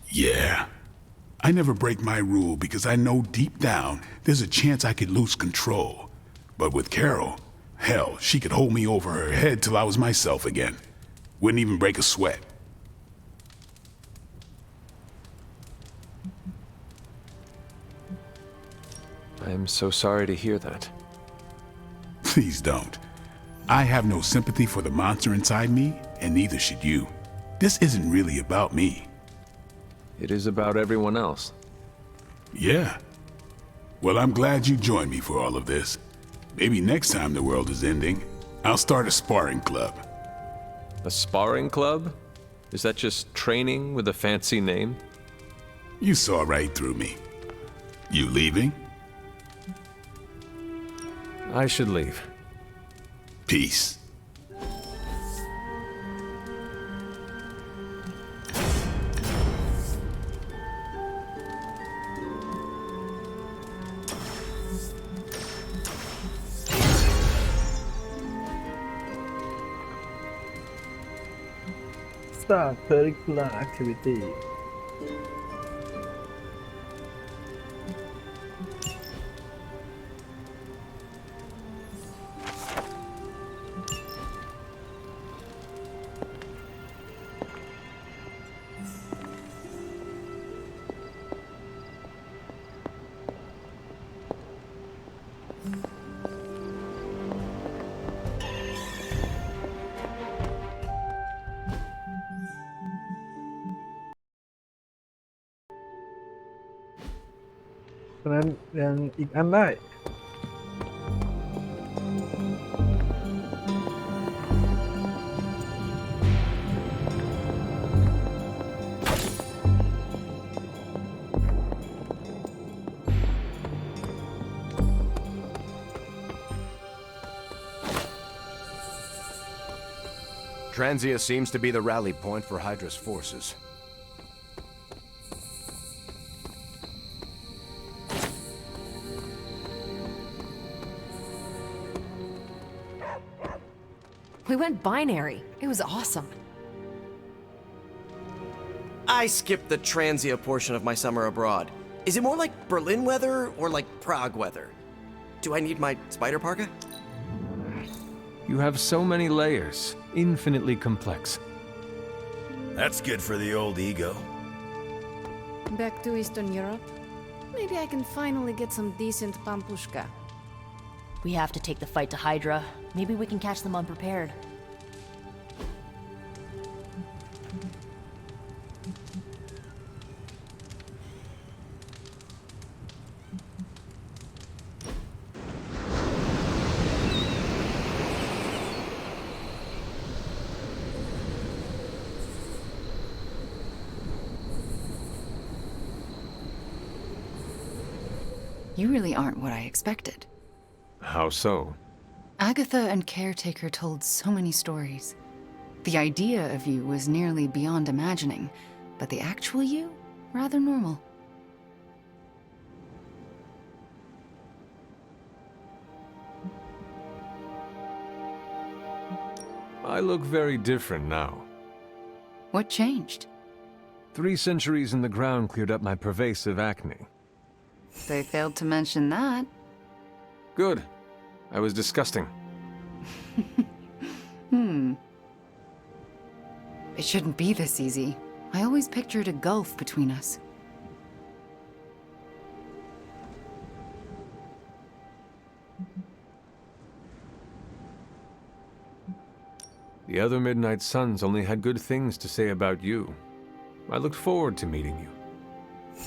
Yeah. I never break my rule because I know deep down there's a chance I could lose control. But with Carol, hell, she could hold me over her head till I was myself again. Wouldn't even break a sweat. I am so sorry to hear that. Please don't. I have no sympathy for the monster inside me, and neither should you. This isn't really about me. It is about everyone else. Yeah. Well, I'm glad you joined me for all of this. Maybe next time the world is ending, I'll start a sparring club. A sparring club? Is that just training with a fancy name? You saw right through me. You leaving? I should leave. Peace. Start curricular activity.เพราะฉะนั้นยังอีกอันได้ Transia seems to be the rally point for Hydra's forces. We went binary. It was awesome. I skipped the Transia portion of my summer abroad. Is it more like Berlin weather or like Prague weather? Do I need my spider parka? You have so many layers, infinitely complex. That's good for the old ego. Back to Eastern Europe? Maybe I can finally get some decent pampushka. We have to take the fight to Hydra. Maybe we can catch them unprepared. You really aren't what I expected. How so? Agatha and Caretaker told so many stories. The idea of you was nearly beyond imagining, but the actual you, rather normal. I look very different now. What changed? 3 centuries in the ground cleared up my pervasive acne. They failed to mention that. Good. I was disgusting. It shouldn't be this easy. I always pictured a gulf between us. The other Midnight Suns only had good things to say about you. I looked forward to meeting you.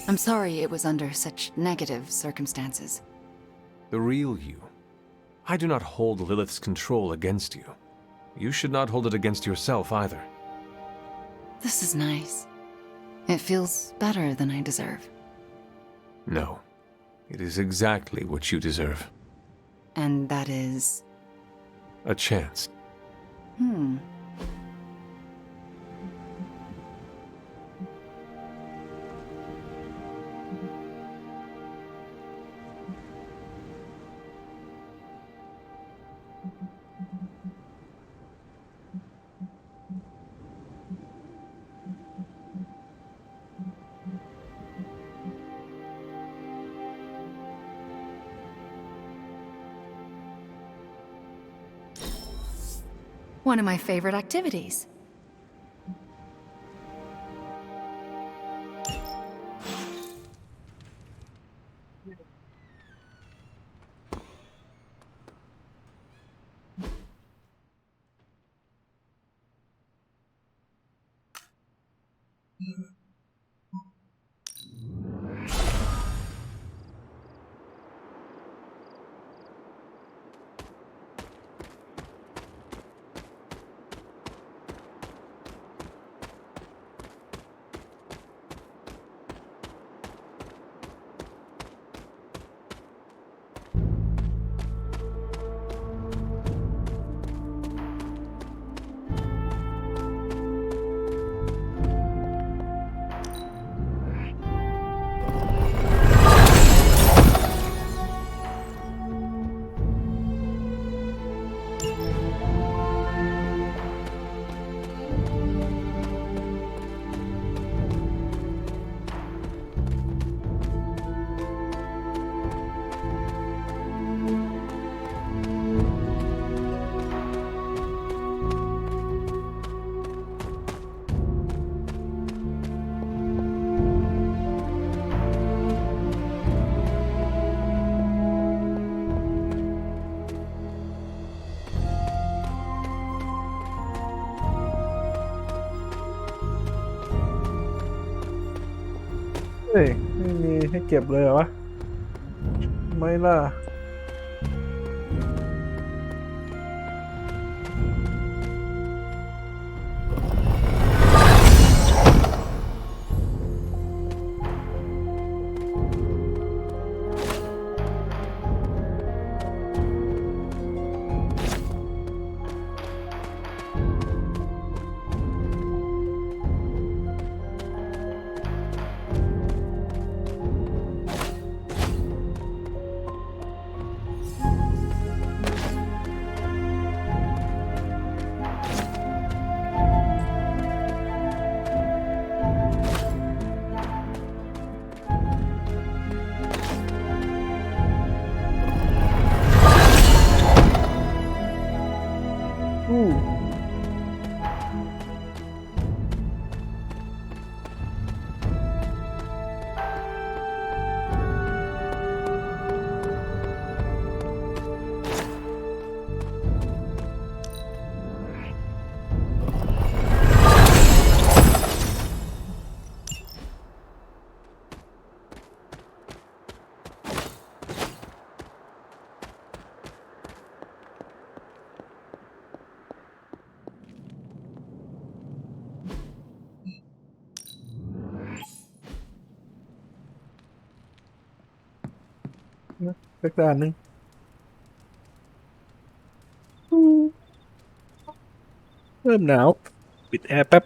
I'm sorry it was under such negative circumstances. The real you. I do not hold Lilith's control against you. You should not hold it against yourself either. This is nice. It feels better than I deserve. No. It is exactly what you deserve. And that is? A chance. One of my favorite activities.เฮ้ยไม่มีให้เก็บเลยเหรอวะไม่ล่ะ สักด่านหนึ่งเริ่มหนาวปิดแอร์แป๊บ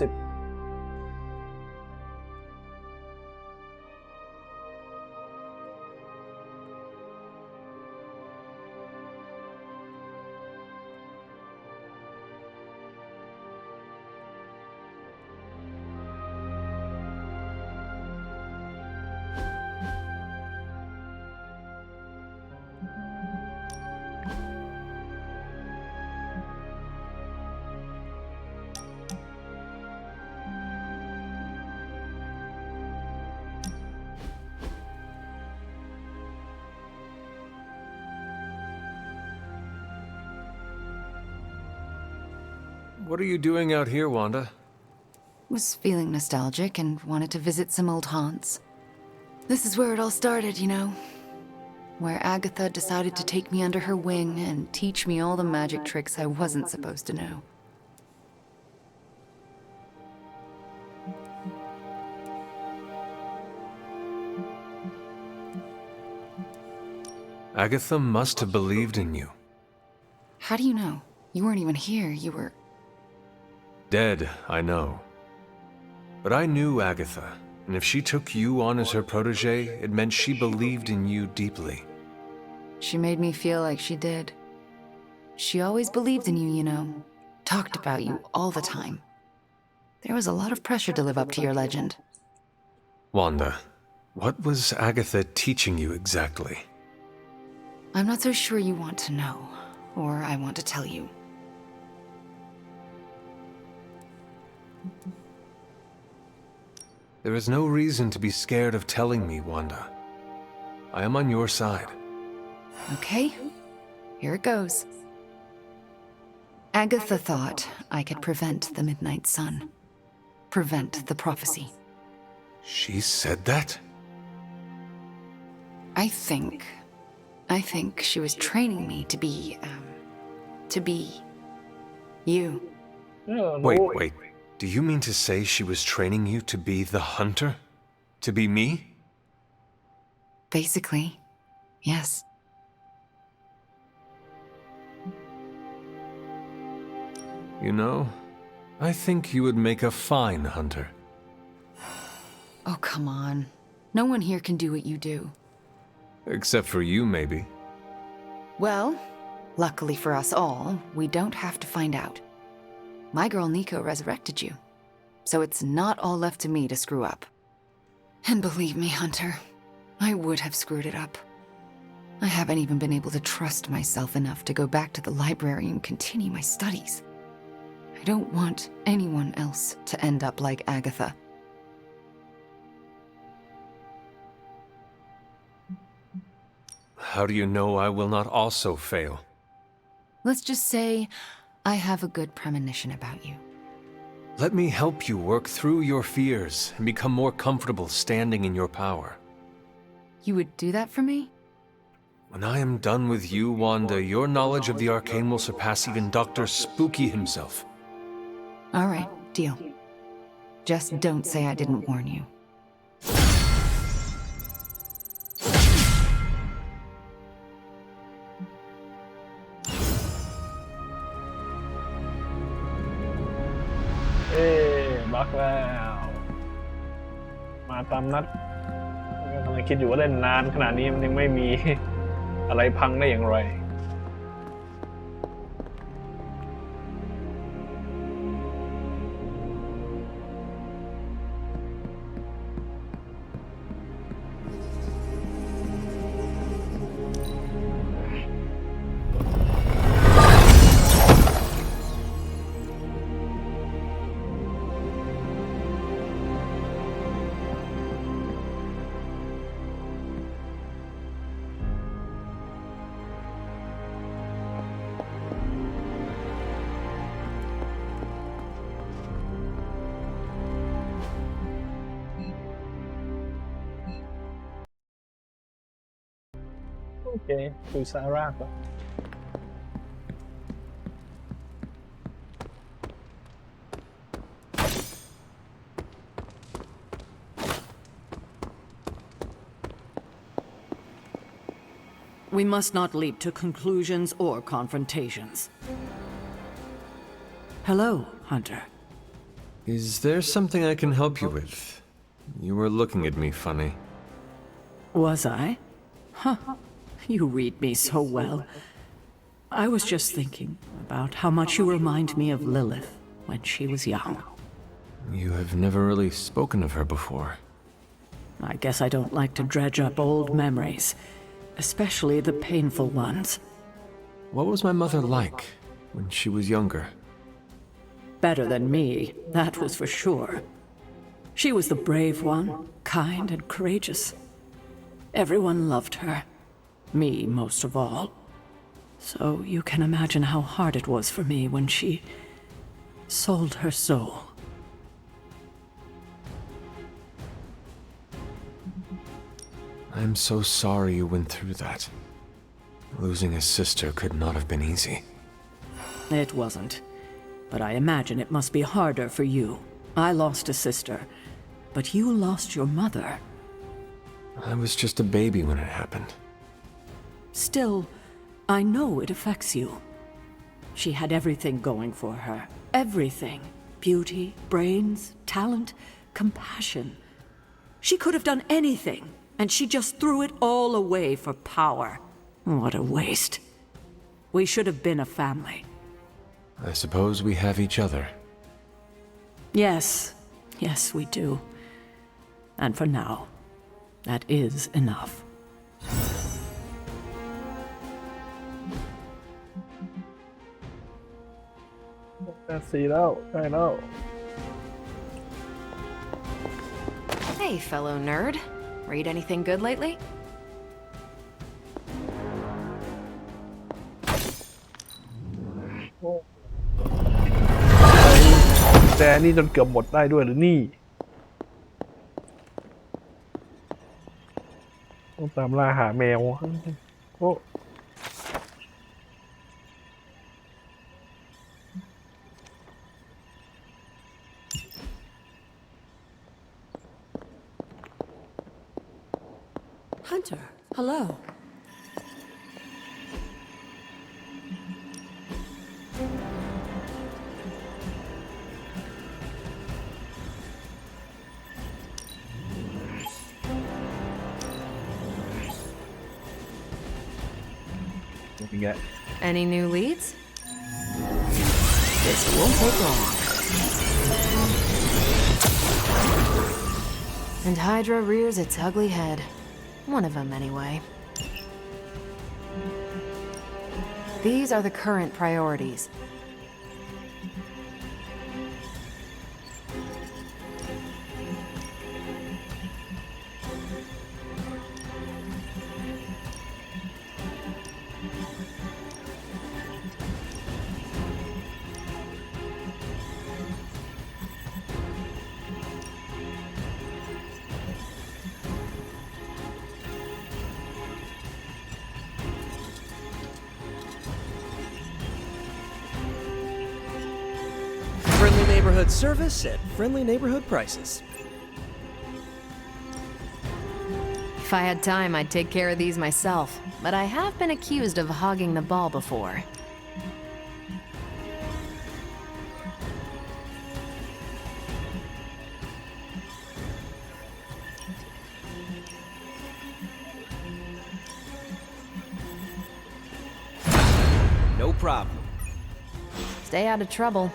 10What are you doing out here, Wanda? Was feeling nostalgic and wanted to visit some old haunts. This is where it all started, you know. Where Agatha decided to take me under her wing and teach me all the magic tricks I wasn't supposed to know. Agatha must have believed in you. How do you know? You weren't even here, you were... Dead, I know. But I knew Agatha, and if she took you on as her protege, it meant she believed in you deeply. She made me feel like she did. She always believed in you, you know. Talked about you all the time. There was a lot of pressure to live up to your legend. Wanda, what was Agatha teaching you exactly? I'm not so sure you want to know, or I want to tell you. There is no reason to be scared of telling me, Wanda. I am on your side. Okay, here it goes. Agatha thought I could prevent the Midnight Sun. Prevent the prophecy. She said that? I think she was training me to be you. Wait. Do you mean to say she was training you to be the hunter? To be me? Basically, yes. You know, I think you would make a fine hunter. Oh, come on. No one here can do what you do. Except for you, maybe. Well, luckily for us all, we don't have to find out. My girl Nico resurrected you, so it's not all left to me to screw up. And believe me, Hunter, I would have screwed it up. I haven't even been able to trust myself enough to go back to the library and continue my studies. I don't want anyone else to end up like Agatha. How do you know I will not also fail? Let's just say I have a good premonition about you. Let me help you work through your fears and become more comfortable standing in your power. You would do that for me? When I am done with you, Wanda, your knowledge of the arcane will surpass even Dr. Spooky himself. All right, deal. Just don't say I didn't warn you.บักแล้วมาตามนัดกำลังคิดอยู่ว่าเล่นนานขนาดนี้มันยังไม่มีอะไรพังได้อย่างไร คุยซาร่าก่อน We must not leap to conclusions or confrontations. Hello, Hunter. Is there something I can help you with? You were looking at me funny. Was I? Huh. You read me so well. I was just thinking about how much you remind me of Lilith when she was young. You have never really spoken of her before. I guess I don't like to dredge up old memories, especially the painful ones. What was my mother like when she was younger? Better than me, that was for sure. She was the brave one, kind and courageous. Everyone loved her, me most of all. So you can imagine how hard it was for me when she sold her soul. I'm so sorry you went through that. Losing a sister could not have been easy. It wasn't. But I imagine it must be harder for you. I lost a sister, but you lost your mother. I was just a baby when it happened. Still, I know it affects you. She had everything going for her. Everything. Beauty, brains, talent, compassion. She could have done anything, and she just threw it all away for power. What a waste. We should have been a family. I suppose we have each other. Yes, yes, we do. And for now, that is enough. Hey, fellow nerd. Read anything good lately? แต่นี่จนเกือบหมดได้ด้วยหรือนี่ต้องตามล่าหาแมวโอ้ Hunter, hello. Any new leads? This won't take long. And Hydra rears its ugly head. One of them, anyway. These are the current priorities. Friendly neighborhood service at friendly neighborhood prices. If I had time, I'd take care of these myself, but I have been accused of hogging the ball before. No problem. Stay out of trouble.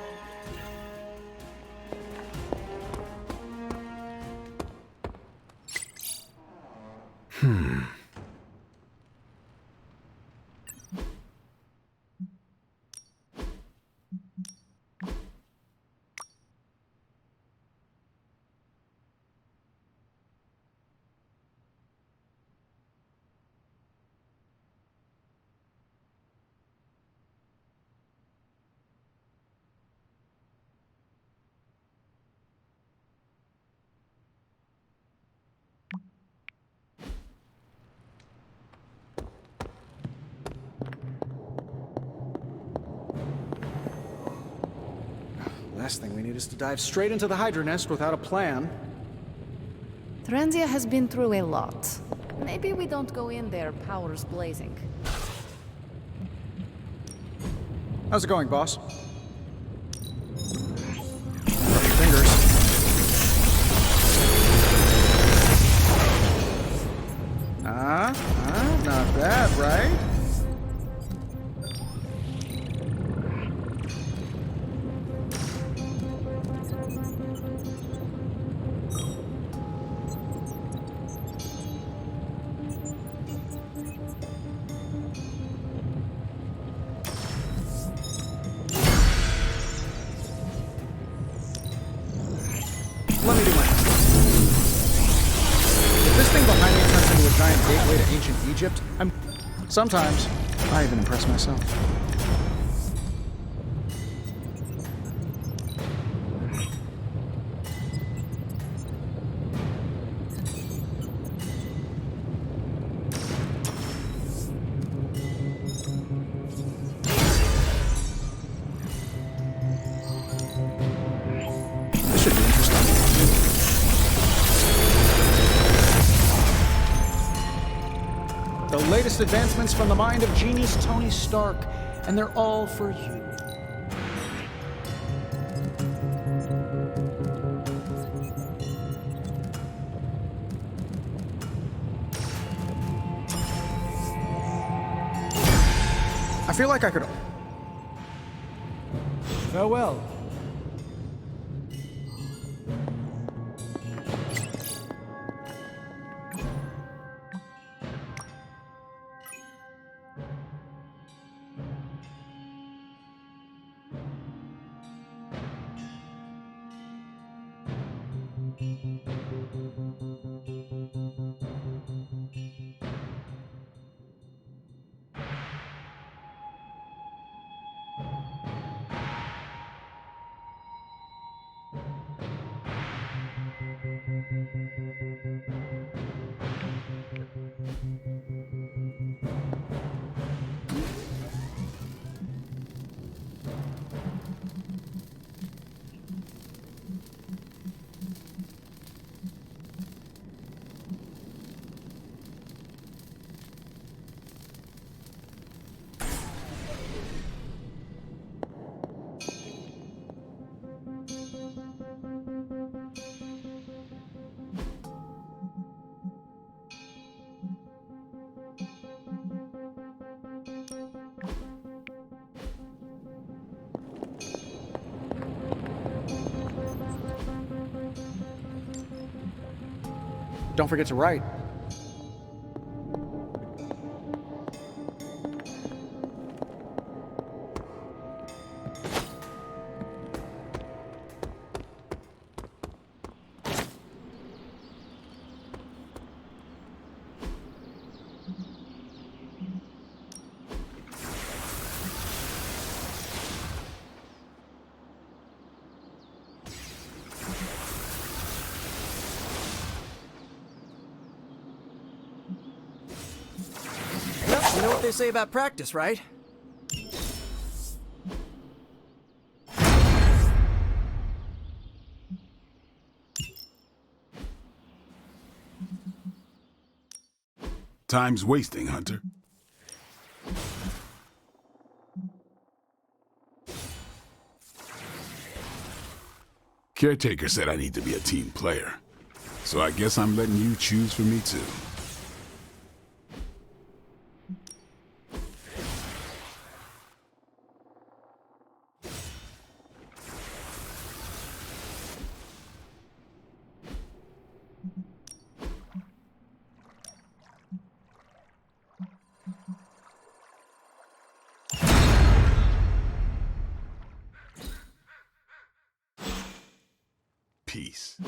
Last thing we need is to dive straight into the Hydra nest without a plan. Transia has been through a lot. Maybe we don't go in there powers blazing. How's it going, boss? Cross your fingers. Not bad, right? Let me do mine. If this thing behind me turns into a giant gateway to ancient Egypt, sometimes I even impress myself. This should be interesting. The latest advancements from the mind of genius Tony Stark, and they're all for you. I feel like I could. Farewell. Don't forget to write. You know what they say about practice, right? Time's wasting, Hunter. Caretaker said I need to be a team player, so I guess I'm letting you choose for me too. Peace.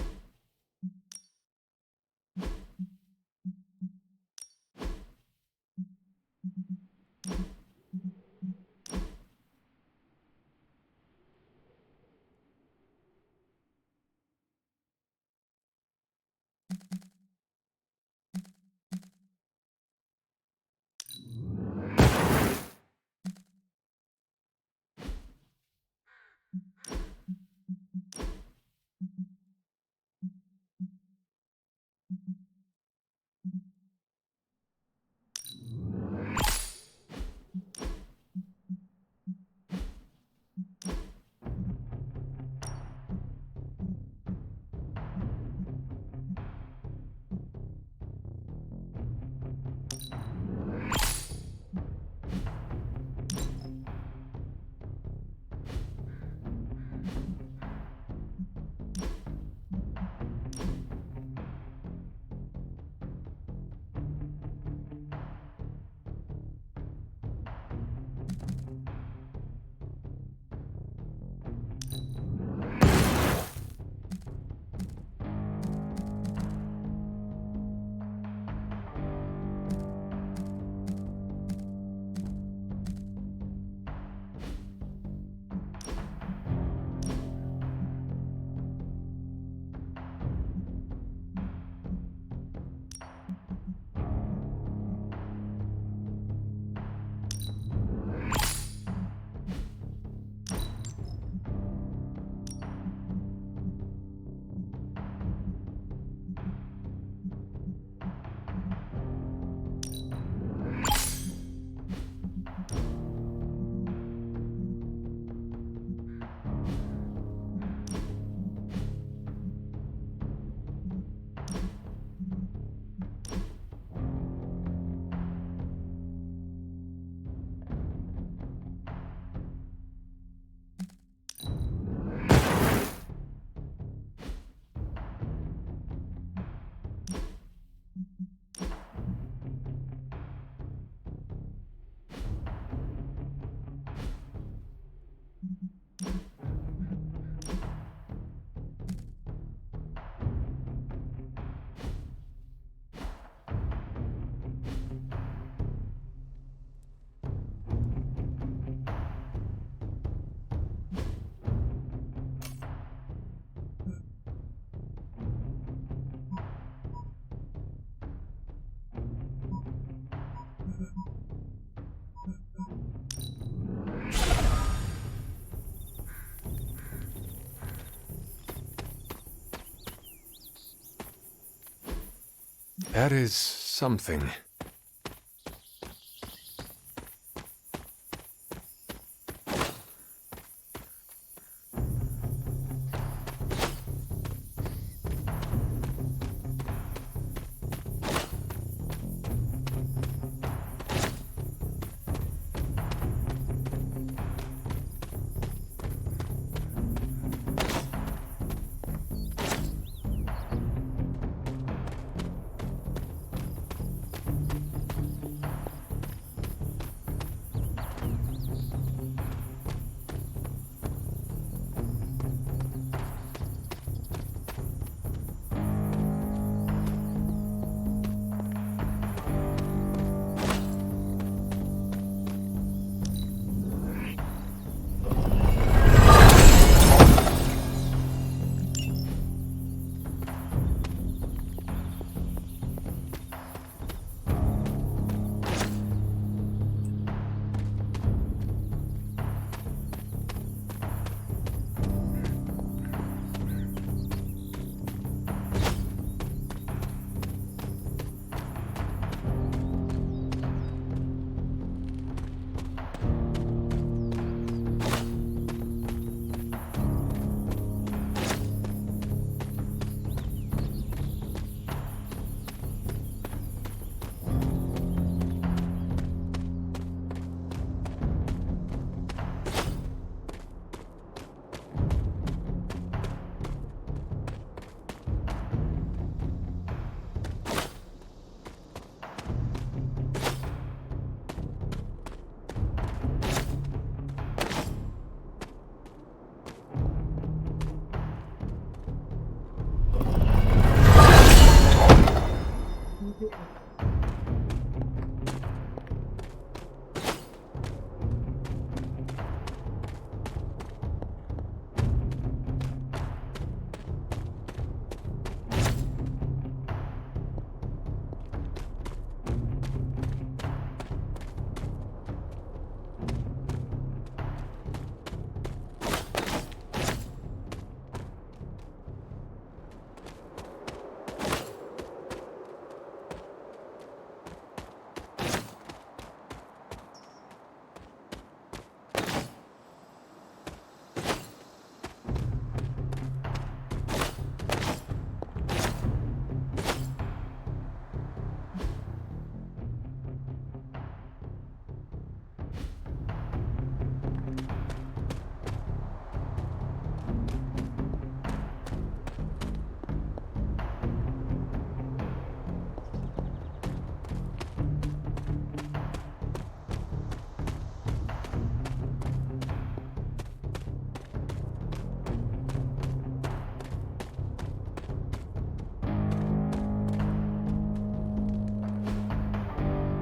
That is something.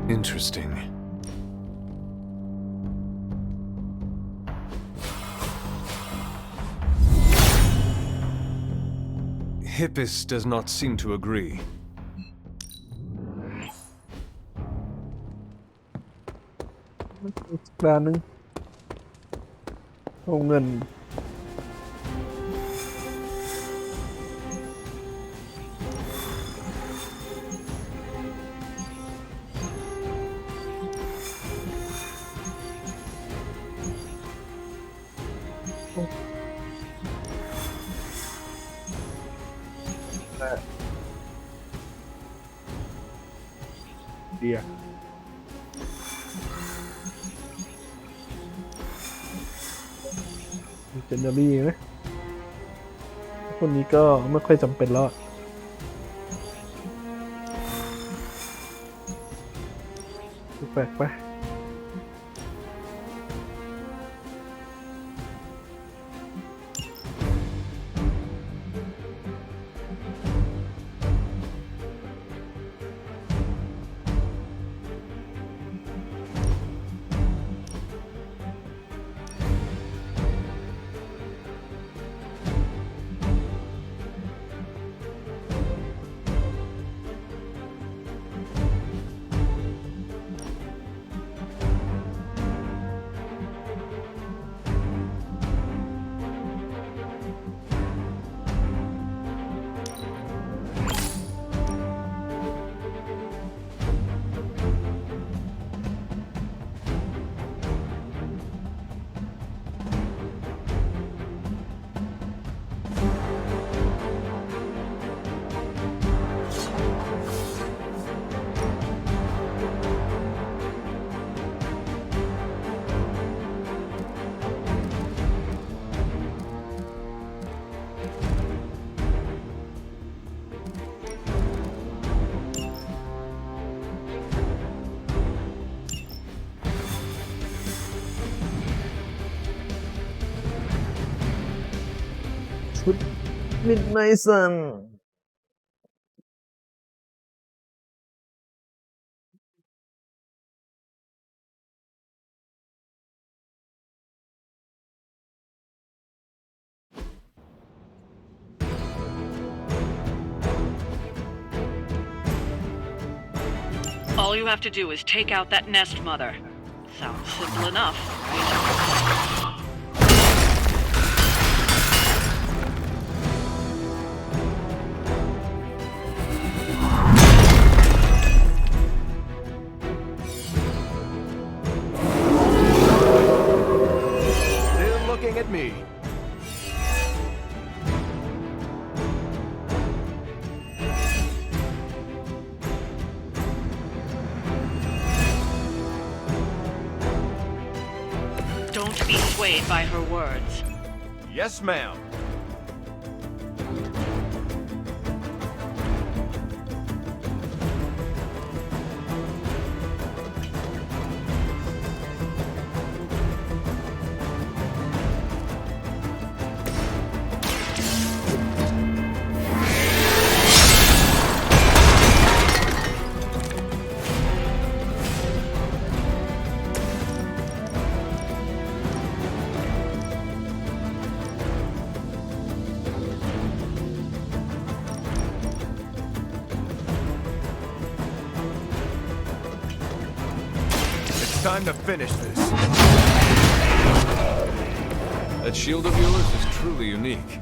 Interesting. Hippus does not seem to agree. อีกด้านหนึงเอาเงินเดียเจนเนอรี่ไหมคนนี้ก็ไม่ค่อยจำเป็นแล้วแปลกไปชุด Midnight Sun All you have to do is take out that nest mother. Sounds simple enough, right? Still looking at me. Don't be swayed by her words. Yes, ma'am. Time to finish this. That shield of yours is truly unique.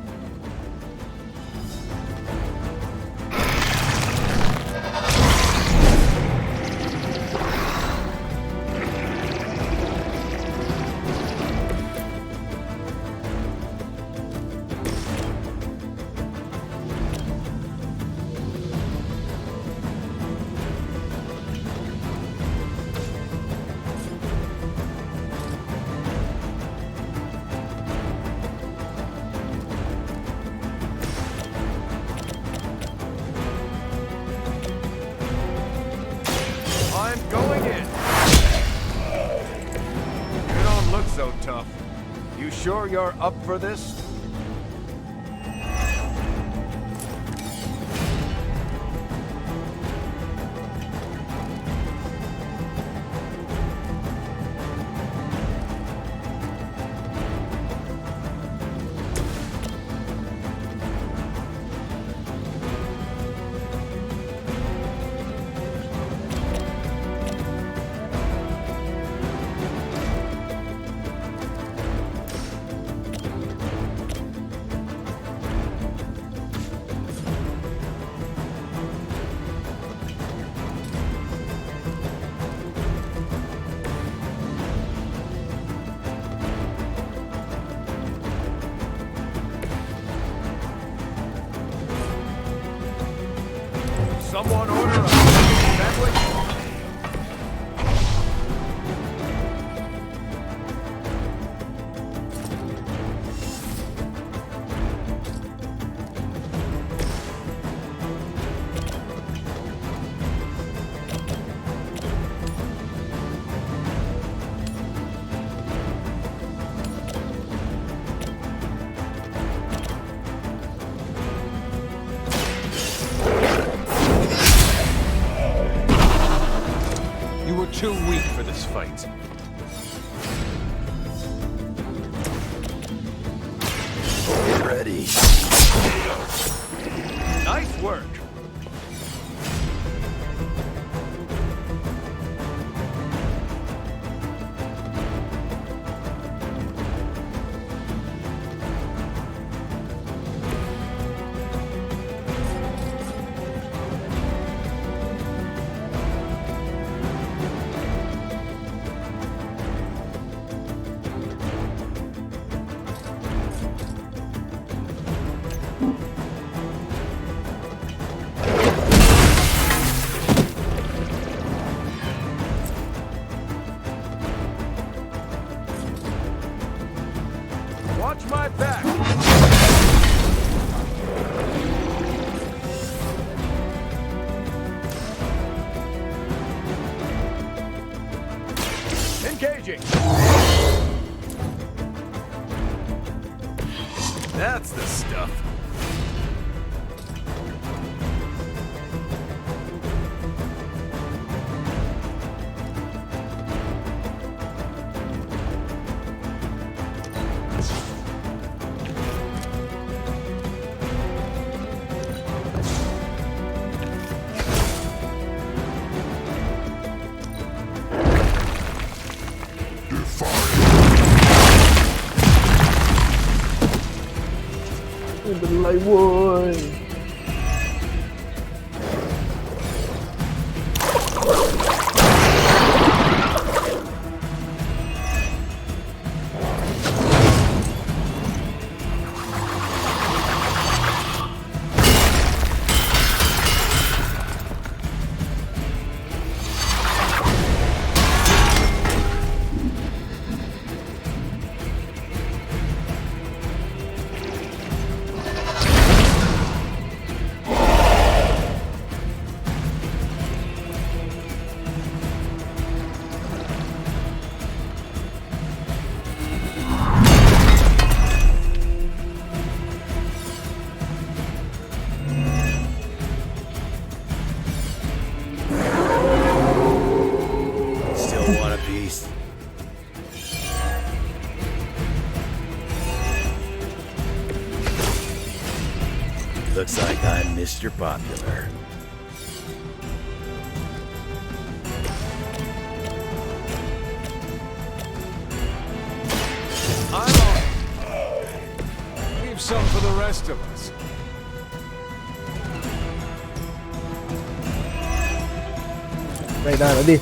So tough. You sure you're up for this? Someone order a sandwich? Too weak for this fight. Get ready. Nice work. Watch my back. Engaging. That's the stuff. Looks like I'm Mr. Popular. I'm on. Leave some for the rest of us. Right now, ready?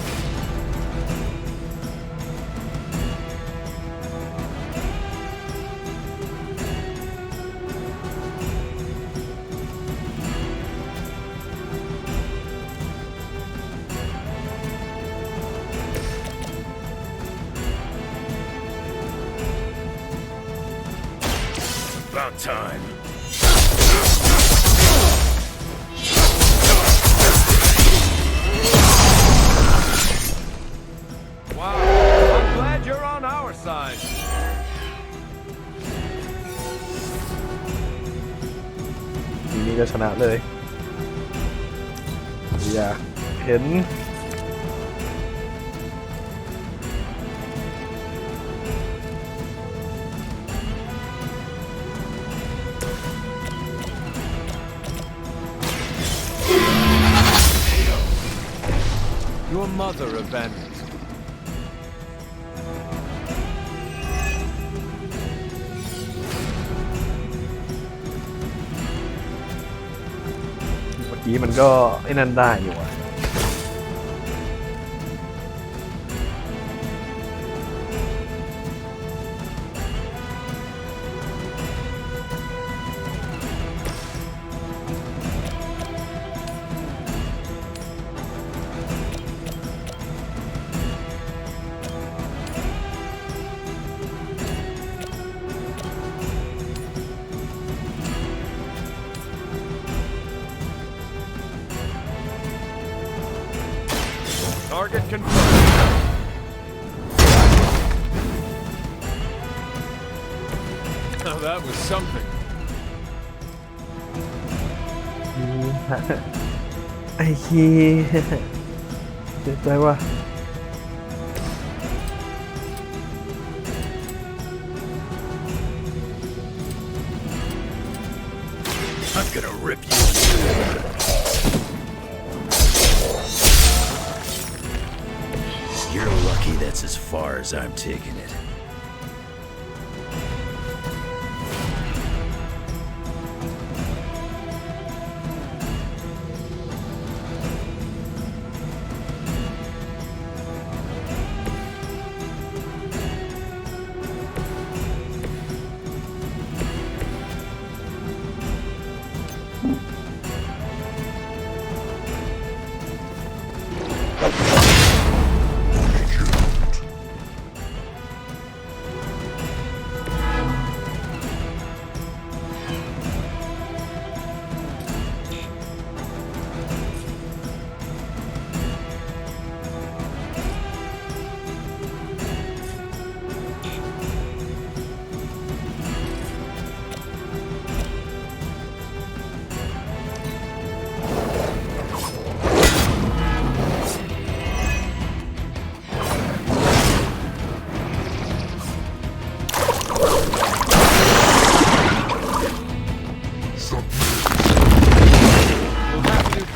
About time. Wow, I'm glad you're on our side. ทีนี้ก็ชนะเลยอย่าเห็นYour mother abandoned.เมื่อกี้มันก็ไอ้นั่นได้อยู่อะ Target confirmed. Now that was something. ไอ้คีเสียใจว่ะ I'm gonna rip you. You're lucky that's as far as I'm taking it.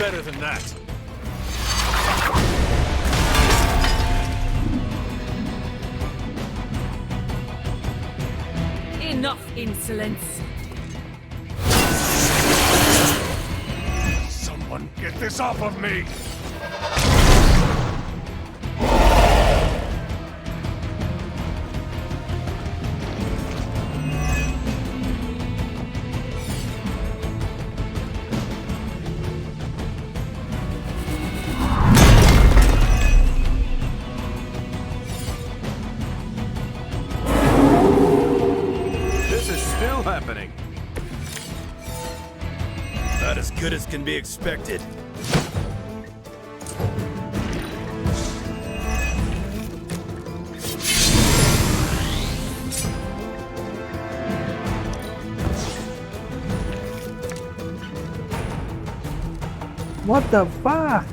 Better than that. Enough insolence. Someone get this off of me! Happening. Not as good as can be expected. What the fuck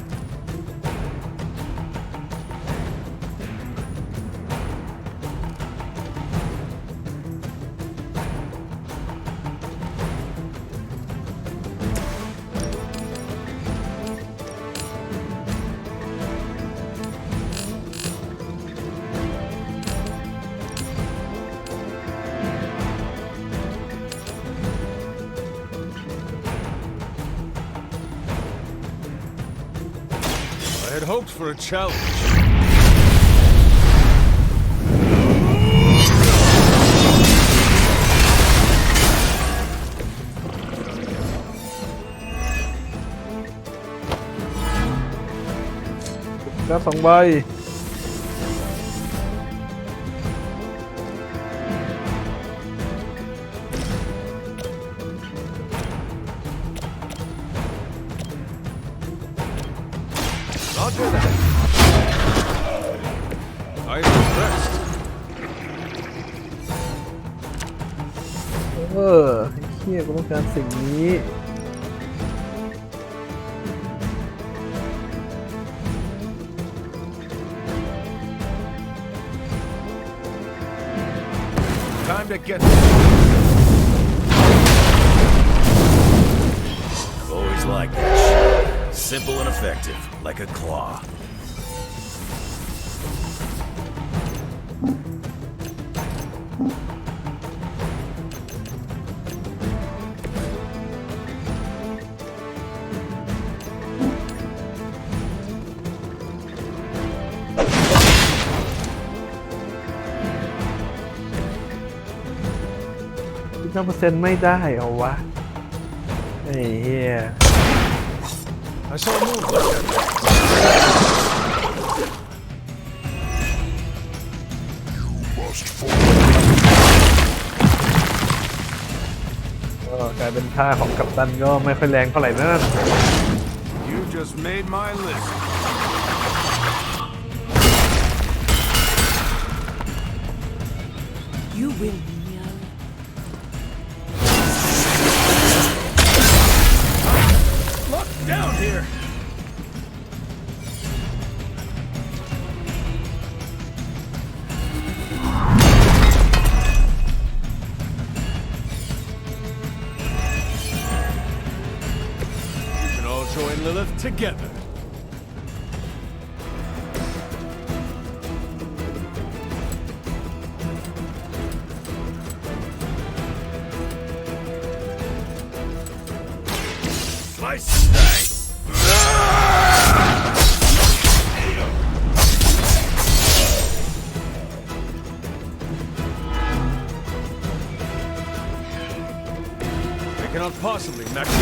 I had hoped for a challenge. Đã 2 ใบ Roger that. I am impressed. ไอ้เหี้ยกูต้องการสิ่งนี้ Time to get. Always like that shit. Simple and effective, like a claw. %ไม่ได้เหรอวะไอ้เหี้ย I saw a move like that. ก็กลายเป็นท่าของกัปตันก็ไม่ค่อยแรงเท่าไหร่นั่น You just made my list. You will, Nico. Look down here! You can all join Lilith together. I cannot possibly match it.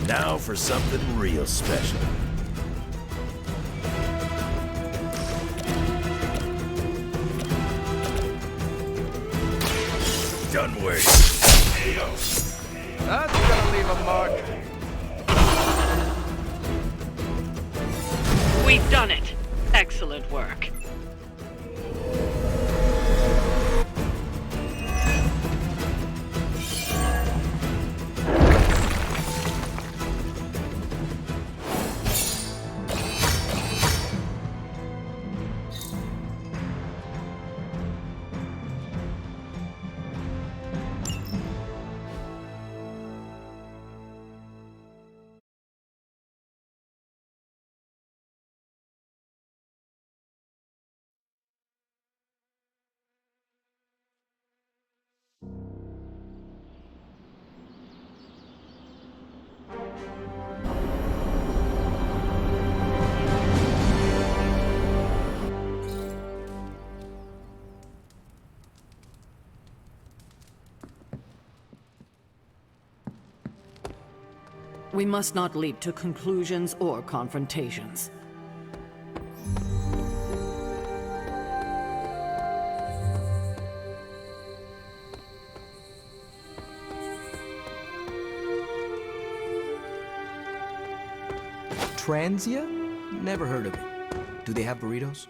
Now for something real special. Done waiting. That's gonna leave a mark. We've done it. Excellent work. We must not leap to conclusions or confrontations. Transia? Never heard of it. Do they have burritos?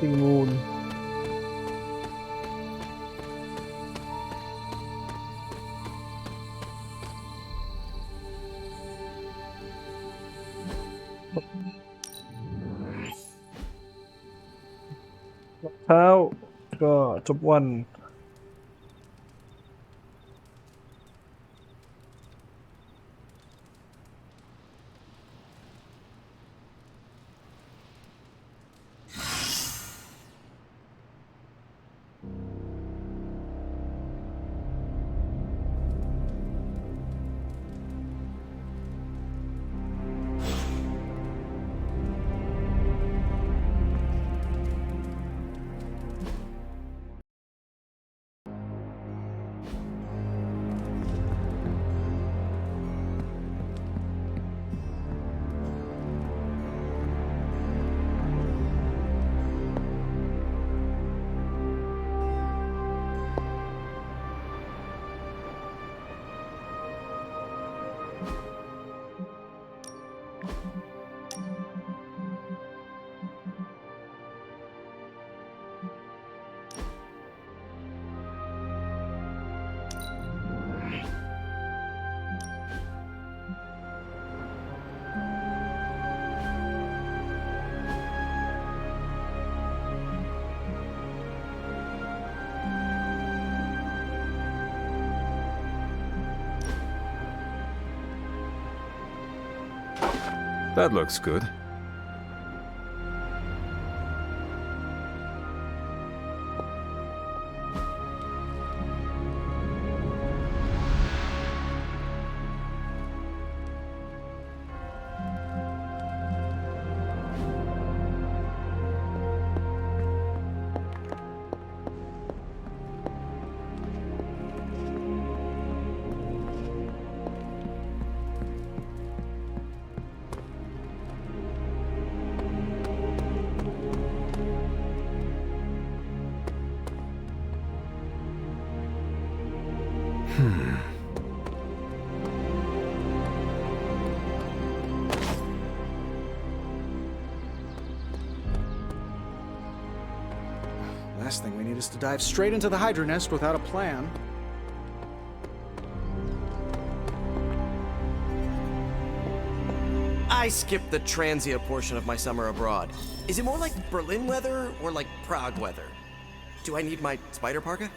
Moon. How go top one. That looks good. Last thing we need is to dive straight into the Hydra nest without a plan. I skipped the Transia portion of my summer abroad. Is it more like Berlin weather or like Prague weather? Do I need my spider parka?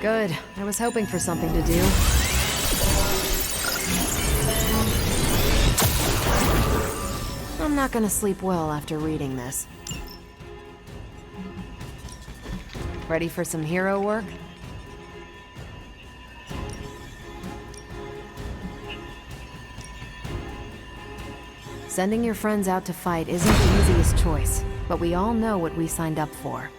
Good. I was hoping for something to do. I'm not gonna sleep well after reading this. Ready for some hero work? Sending your friends out to fight isn't the easiest choice, but we all know what we signed up for.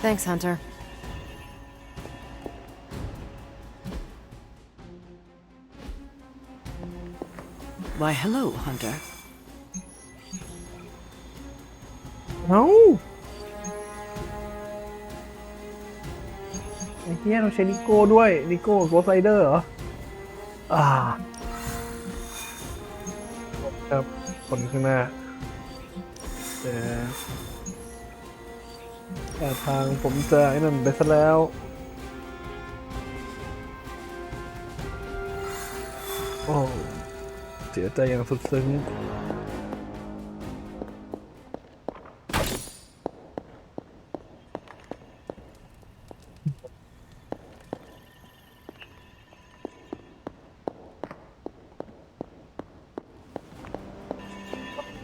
Thanks, Hunter. Why, hello, Hunter. เอ้าไอ้เหี้ยเราใช้นิโก้ด้วยนิโก้โกสไซเดอร์เหรอครับคนข้างหน้าแต่ทางผมจะไอ้นั่นไปซะแล้วโอ้เสียใจอย่างสุดซึ้ง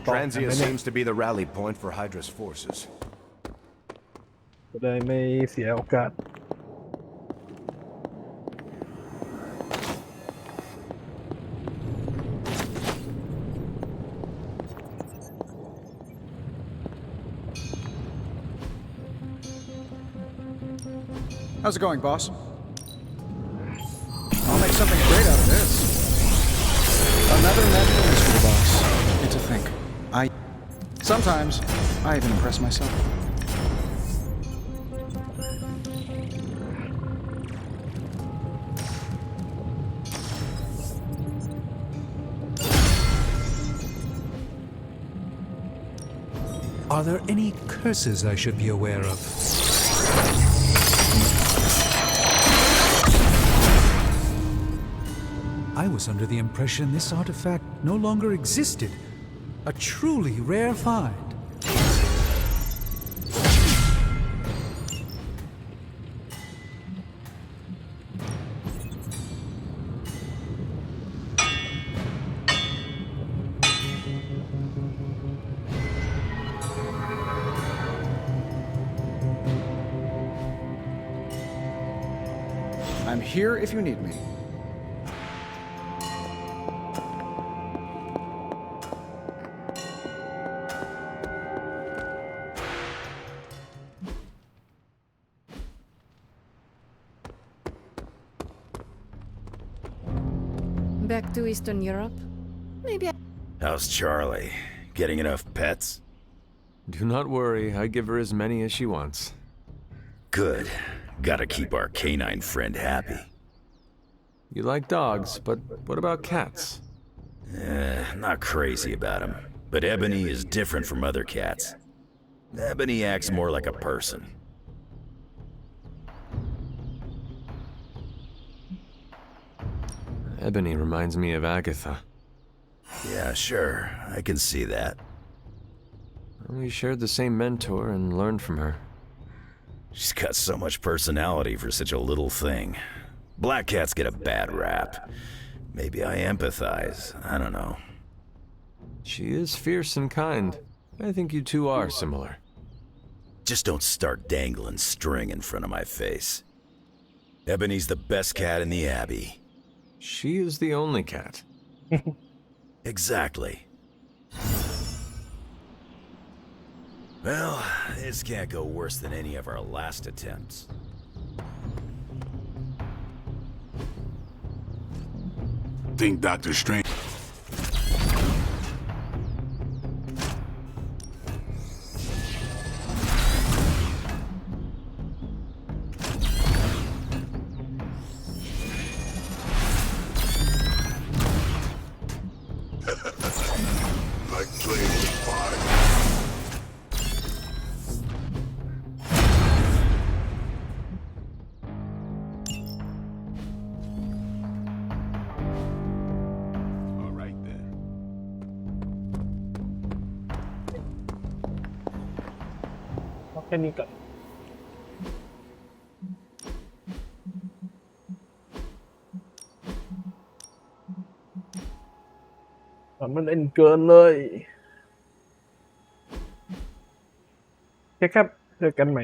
Transia seems to be the rally point for Hydra's forces. จะได้ไม่เสียโอกาสHow's it going, boss? I'll make something great out of this. Another medical mystery boss. Get to think. Sometimes, I even impress myself. Are there any curses I should be aware of? I was under the impression this artifact no longer existed. A truly rare find. I'm here if you need me. Back to Eastern Europe? Maybe How's Charlie? Getting enough pets? Do not worry, I give her as many as she wants. Good. Gotta keep our canine friend happy. You like dogs, but what about cats? Not crazy about him. But Ebony is different from other cats. Ebony acts more like a person. Ebony reminds me of Agatha. Yeah, sure. I can see that. We shared the same mentor and learned from her. She's got so much personality for such a little thing. Black cats get a bad rap. Maybe I empathize. I don't know. She is fierce and kind. I think you two are similar. Just don't start dangling string in front of my face. Ebony's the best cat in the Abbey. She is the only cat. Exactly. Well, this can't go worse than any of our last attempts. Think Dr. Strange... Like playing with fire. All right then. เอาแค่นี้ก่อนมันเล่นเกินเลยโอเคครับเจอกันใหม่